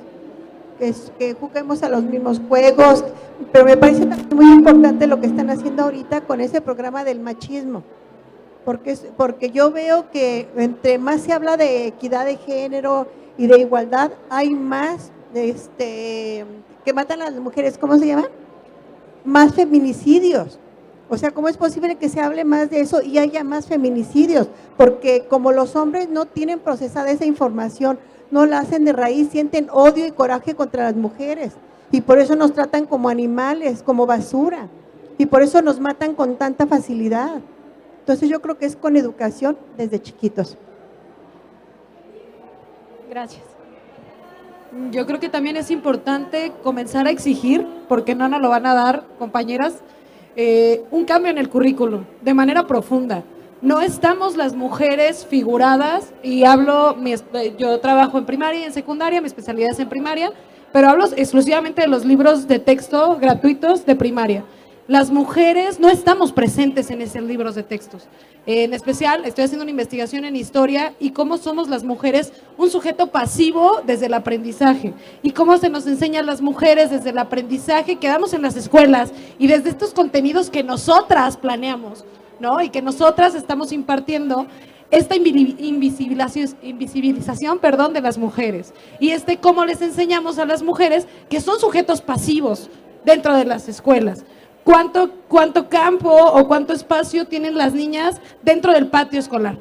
Speaker 4: que juguemos a los mismos juegos, pero me parece también muy importante lo que están haciendo ahorita con ese programa del machismo, porque yo veo que entre más se habla de equidad de género y de igualdad, hay más que matan a las mujeres, ¿cómo se llama? Más feminicidios. O sea, ¿cómo es posible que se hable más de eso y haya más feminicidios? Porque como los hombres no tienen procesada esa información, no la hacen de raíz, sienten odio y coraje contra las mujeres. Y por eso nos tratan como animales, como basura. Y por eso nos matan con tanta facilidad. Entonces yo creo que es con educación desde chiquitos.
Speaker 2: gracias.
Speaker 6: Yo creo que también es importante comenzar a exigir, porque no nos lo van a dar, compañeras, un cambio en el currículum, de manera profunda. No estamos las mujeres figuradas, y yo trabajo en primaria y en secundaria, mi especialidad es en primaria, pero hablo exclusivamente de los libros de texto gratuitos de primaria. Las mujeres no estamos presentes en esos libros de textos. En especial, estoy haciendo una investigación en historia y cómo somos las mujeres un sujeto pasivo desde el aprendizaje y cómo se nos enseña a las mujeres desde el aprendizaje que damos en las escuelas y desde estos contenidos que nosotras planeamos, ¿no? Y que nosotras estamos impartiendo esta invisibilización, de las mujeres y cómo les enseñamos a las mujeres que son sujetos pasivos dentro de las escuelas. ¿Cuánto campo o cuánto espacio tienen las niñas dentro del patio escolar?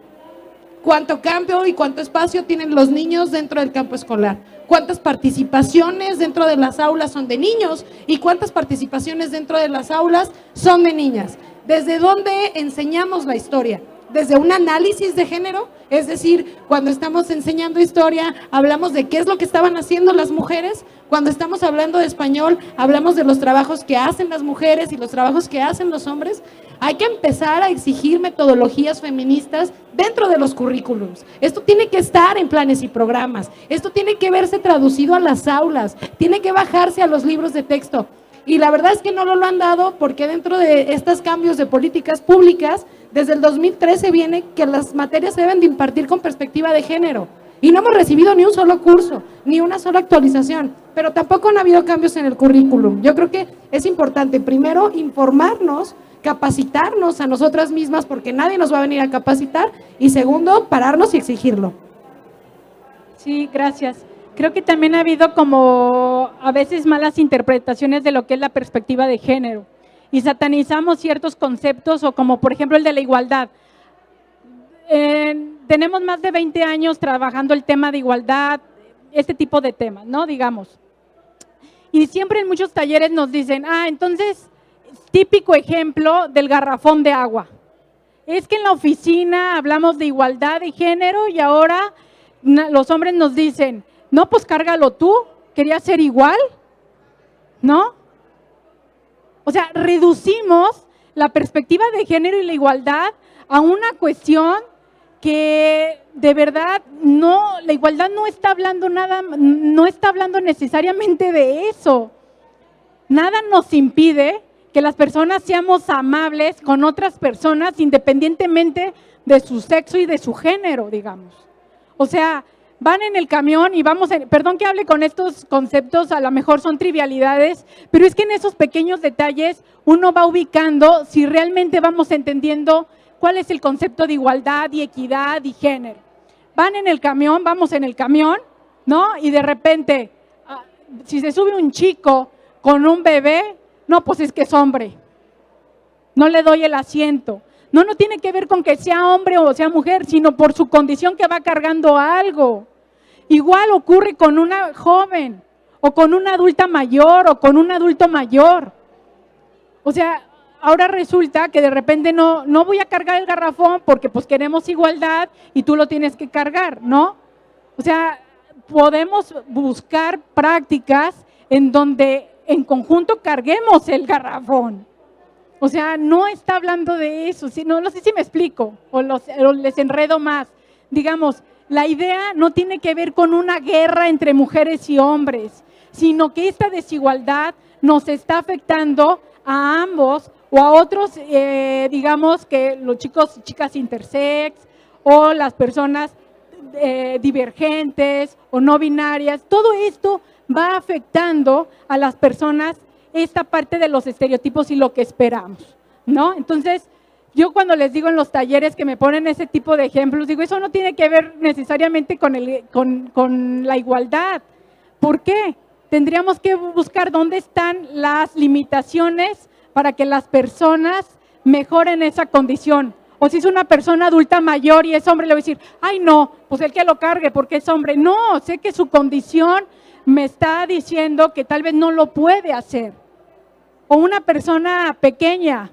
Speaker 6: ¿Cuánto campo y cuánto espacio tienen los niños dentro del campo escolar? ¿Cuántas participaciones dentro de las aulas son de niños y cuántas participaciones dentro de las aulas son de niñas? ¿Desde dónde enseñamos la historia? Desde un análisis de género, es decir, cuando estamos enseñando historia, hablamos de qué es lo que estaban haciendo las mujeres. Cuando estamos hablando de español, hablamos de los trabajos que hacen las mujeres y los trabajos que hacen los hombres. Hay que empezar a exigir metodologías feministas dentro de los currículums. Esto tiene que estar en planes y programas. Esto tiene que verse traducido a las aulas. Tiene que bajarse a los libros de texto. Y la verdad es que no lo han dado porque dentro de estos cambios de políticas públicas, desde el 2013 viene que las materias se deben de impartir con perspectiva de género. Y no hemos recibido ni un solo curso, ni una sola actualización, pero tampoco han habido cambios en el currículum. Yo creo que es importante, primero, informarnos, capacitarnos a nosotras mismas, porque nadie nos va a venir a capacitar, y segundo, pararnos y exigirlo.
Speaker 2: Sí, gracias. Creo que también ha habido como a veces malas interpretaciones de lo que es la perspectiva de género y satanizamos ciertos conceptos o como por ejemplo el de la igualdad. Tenemos más de 20 años trabajando el tema de igualdad, este tipo de temas, ¿no? Digamos. Y siempre en muchos talleres nos dicen, entonces, típico ejemplo del garrafón de agua. Es que en la oficina hablamos de igualdad de género y ahora los hombres nos dicen, no, pues cárgalo tú, ¿querías ser igual? ¿No? O sea, reducimos la perspectiva de género y la igualdad a una cuestión que de verdad no, la igualdad no está hablando nada, no está hablando necesariamente de eso. Nada nos impide que las personas seamos amables con otras personas independientemente de su sexo y de su género, digamos. O sea, van en el camión y vamos, perdón que hable con estos conceptos, a lo mejor son trivialidades, pero es que en esos pequeños detalles uno va ubicando si realmente vamos entendiendo cuál es el concepto de igualdad y equidad y género. Van en el camión, vamos en el camión, ¿no? Y de repente, si se sube un chico con un bebé, no, pues es que es hombre, no le doy el asiento. No tiene que ver con que sea hombre o sea mujer, sino por su condición que va cargando algo. Igual ocurre con una joven, o con una adulta mayor, o con un adulto mayor. O sea, ahora resulta que de repente no voy a cargar el garrafón porque pues queremos igualdad y tú lo tienes que cargar, ¿no? O sea, podemos buscar prácticas en donde en conjunto carguemos el garrafón. O sea, no está hablando de eso, no sé si me explico o les enredo más. Digamos, la idea no tiene que ver con una guerra entre mujeres y hombres, sino que esta desigualdad nos está afectando a ambos o a otros, digamos que los chicos y chicas intersex o las personas divergentes o no binarias. Todo esto va afectando a las personas esta parte de los estereotipos y lo que esperamos, ¿no? Entonces, yo cuando les digo en los talleres que me ponen ese tipo de ejemplos, digo, eso no tiene que ver necesariamente con la igualdad. ¿Por qué? Tendríamos que buscar dónde están las limitaciones para que las personas mejoren esa condición. O si es una persona adulta mayor y es hombre, le voy a decir, ay no, pues el que lo cargue porque es hombre. No, sé que su condición me está diciendo que tal vez no lo puede hacer. O una persona pequeña,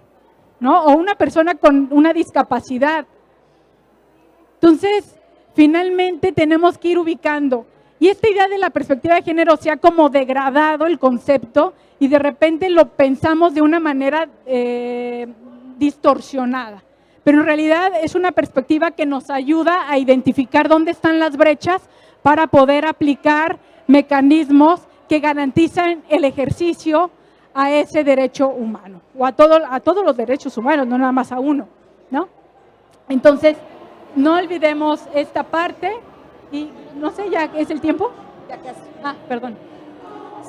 Speaker 2: ¿no? O una persona con una discapacidad. Entonces, finalmente tenemos que ir ubicando. Y esta idea de la perspectiva de género se ha como degradado el concepto y de repente lo pensamos de una manera distorsionada. Pero en realidad es una perspectiva que nos ayuda a identificar dónde están las brechas para poder aplicar mecanismos que garantizan el ejercicio a ese derecho humano, o a todos los derechos humanos, no nada más a uno, ¿no? Entonces, no olvidemos esta parte y no sé, ¿ya es el tiempo?
Speaker 3: Ya casi.
Speaker 2: Perdón.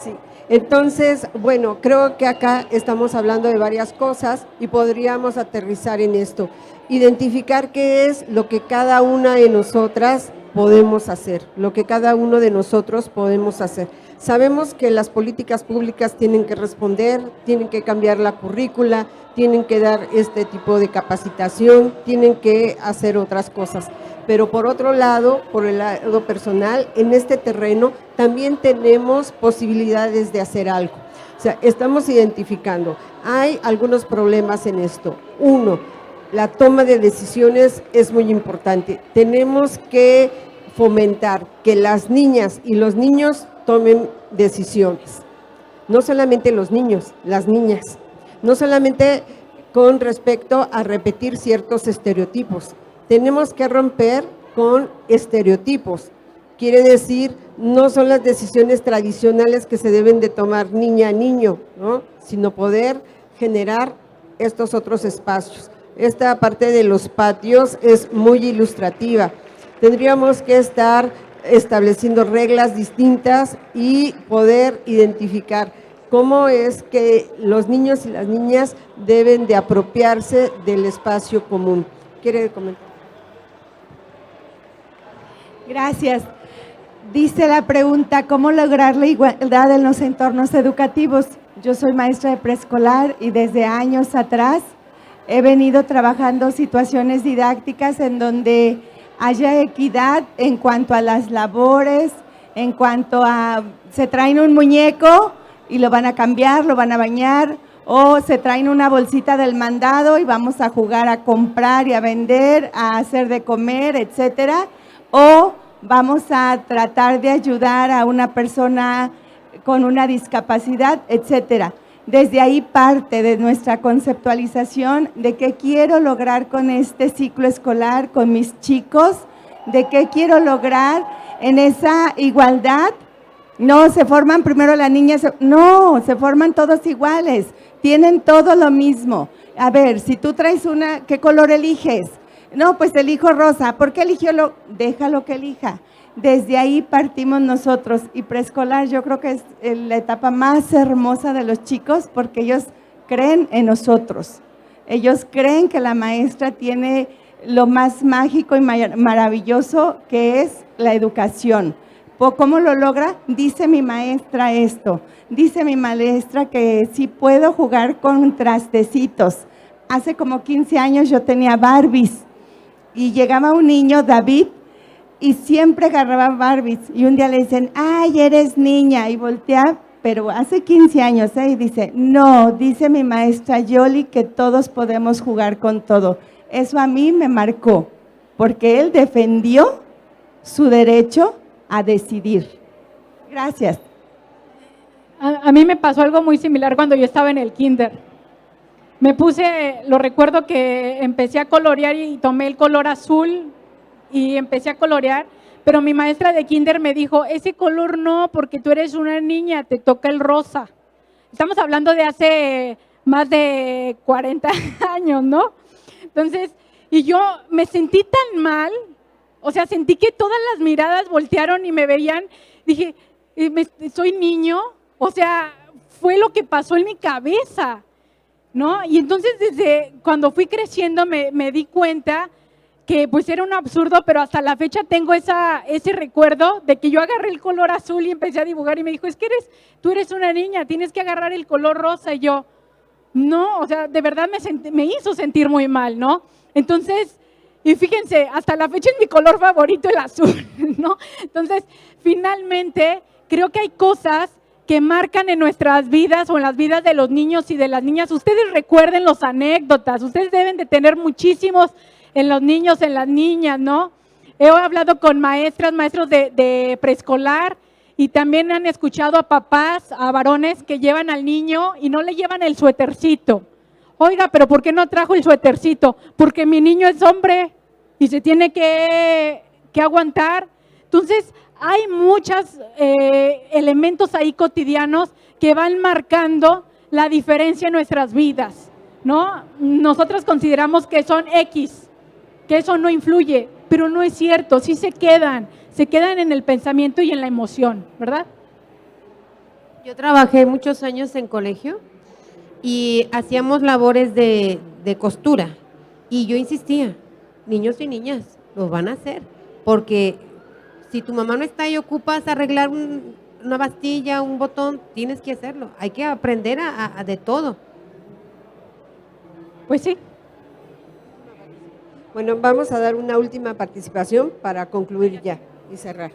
Speaker 3: Sí, entonces, bueno, creo que acá estamos hablando de varias cosas y podríamos aterrizar en esto, identificar qué es lo que cada una de nosotras podemos hacer, lo que cada uno de nosotros podemos hacer. Sabemos que las políticas públicas tienen que responder, tienen que cambiar la currícula, tienen que dar este tipo de capacitación, tienen que hacer otras cosas. Pero por otro lado, por el lado personal, en este terreno también tenemos posibilidades de hacer algo. O sea, estamos identificando, hay algunos problemas en esto. Uno, la toma de decisiones es muy importante. Tenemos que fomentar que las niñas y los niños tomen decisiones. No solamente los niños, las niñas. No solamente con respecto a repetir ciertos estereotipos. Tenemos que romper con estereotipos. Quiere decir, no son las decisiones tradicionales que se deben de tomar niña a niño, ¿no? Sino poder generar estos otros espacios. Esta parte de los patios es muy ilustrativa. Tendríamos que estar estableciendo reglas distintas y poder identificar cómo es que los niños y las niñas deben de apropiarse del espacio común. ¿Quiere comentar?
Speaker 11: Gracias. Dice la pregunta, ¿cómo lograr la igualdad en los entornos educativos? Yo soy maestra de preescolar y desde años atrás he venido trabajando situaciones didácticas en donde haya equidad en cuanto a las labores, en cuanto a se traen un muñeco y lo van a cambiar, lo van a bañar, o se traen una bolsita del mandado y vamos a jugar a comprar y a vender, a hacer de comer, etcétera, o vamos a tratar de ayudar a una persona con una discapacidad, etcétera. Desde ahí parte de nuestra conceptualización de qué quiero lograr con este ciclo escolar, con mis chicos, de qué quiero lograr en esa igualdad. No, se forman primero las niñas, no, se forman todos iguales, tienen todo lo mismo. A ver, si tú traes una, ¿qué color eliges? No, pues elijo rosa. ¿Por qué eligió lo? Déjalo que elija. Desde ahí partimos nosotros, y preescolar yo creo que es la etapa más hermosa de los chicos porque ellos creen en nosotros. Ellos creen que la maestra tiene lo más mágico y maravilloso que es la educación. ¿Cómo lo logra? Dice mi maestra esto, dice mi maestra que sí puedo jugar con trastecitos. Hace como 15 años yo tenía Barbies y llegaba un niño, David, y siempre agarraba Barbies, y un día le dicen, ay, eres niña, y voltea, pero hace 15 años, y dice, no, dice mi maestra Yoli que todos podemos jugar con todo. Eso a mí me marcó, porque él defendió su derecho a decidir. Gracias.
Speaker 2: A mí me pasó algo muy similar cuando yo estaba en el kinder. Me puse, lo recuerdo que empecé a colorear y tomé el color azul, y empecé a colorear, pero mi maestra de kinder me dijo, ese color no, porque tú eres una niña, te toca el rosa. Estamos hablando de hace más de 40 años, ¿no? Entonces, y yo me sentí tan mal, o sea, sentí que todas las miradas voltearon y me veían, dije, soy niño, o sea, fue lo que pasó en mi cabeza, ¿no? Y entonces desde cuando fui creciendo me di cuenta que pues era un absurdo, pero hasta la fecha tengo ese recuerdo de que yo agarré el color azul y empecé a dibujar y me dijo, es que tú eres una niña, tienes que agarrar el color rosa, y yo, no, o sea, de verdad me hizo sentir muy mal, ¿no? Entonces, y fíjense, hasta la fecha es mi color favorito el azul, ¿no? Entonces, finalmente, creo que hay cosas que marcan en nuestras vidas o en las vidas de los niños y de las niñas. Ustedes recuerden las anécdotas, ustedes deben de tener muchísimos en los niños, en las niñas, ¿no? He hablado con maestros de preescolar, y también han escuchado a papás, a varones que llevan al niño y no le llevan el suétercito. Oiga, pero ¿por qué no trajo el suétercito? Porque mi niño es hombre y se tiene que aguantar. Entonces, hay muchos elementos ahí cotidianos que van marcando la diferencia en nuestras vidas, ¿no? Nosotros consideramos que son X, que eso no influye, pero no es cierto, sí se quedan en el pensamiento y en la emoción, ¿verdad?
Speaker 14: Yo trabajé muchos años en colegio y hacíamos labores de costura, y yo insistía, niños y niñas, los van a hacer, porque Si tu mamá no está y ocupas arreglar una bastilla, un botón, tienes que hacerlo. Hay que aprender a de todo.
Speaker 2: Pues sí.
Speaker 3: Bueno, vamos a dar una última participación para concluir ya y cerrar.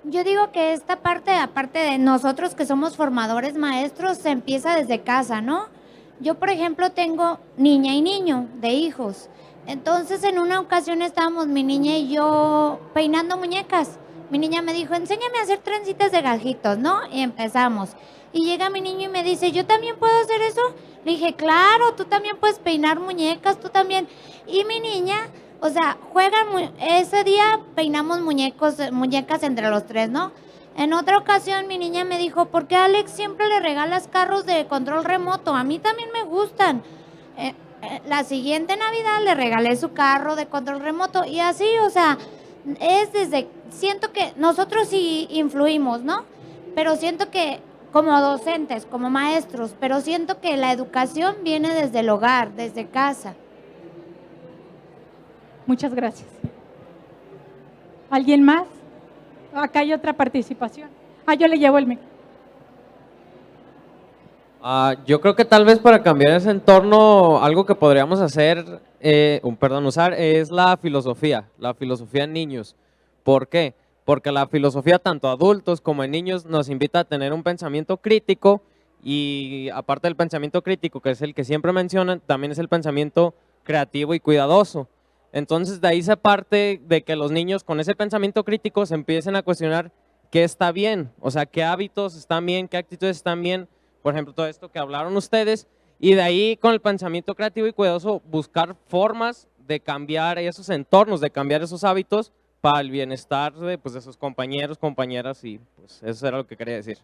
Speaker 7: Yo digo que esta parte, aparte de nosotros que somos formadores maestros, se empieza desde casa, ¿no? Yo, por ejemplo, tengo niña y niño de hijos. Entonces, en una ocasión estábamos mi niña y yo peinando muñecas. Mi niña me dijo, enséñame a hacer trencitas de gajitos, ¿no? Y empezamos. Y llega mi niño y me dice, ¿yo también puedo hacer eso? Le dije, claro, tú también puedes peinar muñecas, tú también. Y mi niña, o sea, ese día peinamos muñecas entre los tres, ¿no? En otra ocasión mi niña me dijo, ¿por qué a Alex siempre le regalas carros de control remoto? A mí también me gustan. La siguiente Navidad le regalé su carro de control remoto y así, o sea, siento que nosotros sí influimos, ¿no? Pero siento que como docentes, como maestros, pero siento que la educación viene desde el hogar, desde casa.
Speaker 2: Muchas gracias. ¿Alguien más? Acá hay otra participación. Yo le llevo el micrófono.
Speaker 9: Yo creo que tal vez para cambiar ese entorno, algo que podríamos hacer, usar, es la filosofía en niños. ¿Por qué? Porque la filosofía, tanto adultos como en niños, nos invita a tener un pensamiento crítico y aparte del pensamiento crítico, que es el que siempre mencionan, también es el pensamiento creativo y cuidadoso. Entonces, de ahí se parte de que los niños con ese pensamiento crítico se empiecen a cuestionar qué está bien, o sea, qué hábitos están bien, qué actitudes están bien, por ejemplo, todo esto que hablaron ustedes, y de ahí con el pensamiento creativo y cuidadoso buscar formas de cambiar esos entornos, de cambiar esos hábitos para el bienestar de sus compañeros, compañeras, y pues eso era lo que quería decir.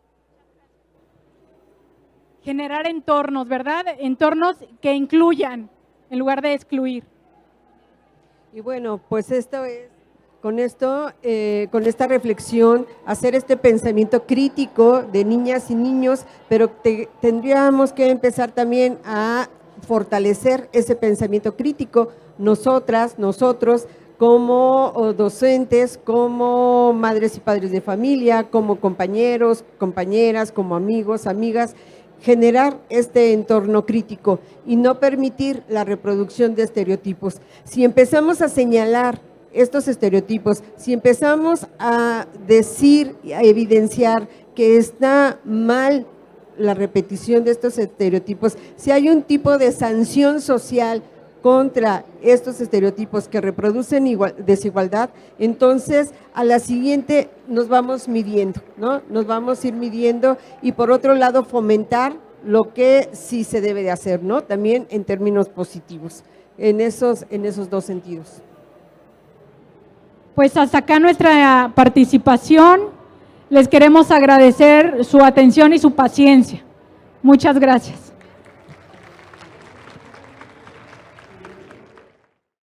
Speaker 2: Generar entornos, ¿verdad? Entornos que incluyan en lugar de excluir.
Speaker 3: Y bueno, pues con esta reflexión, hacer este pensamiento crítico de niñas y niños, pero tendríamos que empezar también a fortalecer ese pensamiento crítico, nosotros, como docentes, como madres y padres de familia, como compañeros, compañeras, como amigos, amigas, generar este entorno crítico y no permitir la reproducción de estereotipos. Si empezamos a señalar estos estereotipos, si empezamos a decir, a evidenciar que está mal la repetición de estos estereotipos, si hay un tipo de sanción social contra estos estereotipos que reproducen desigualdad, entonces a la siguiente nos vamos midiendo, ¿no? Nos vamos a ir midiendo y por otro lado fomentar lo que sí se debe de hacer, ¿no? También en términos positivos, en esos dos sentidos.
Speaker 2: Pues hasta acá nuestra participación. Les queremos agradecer su atención y su paciencia. Muchas gracias.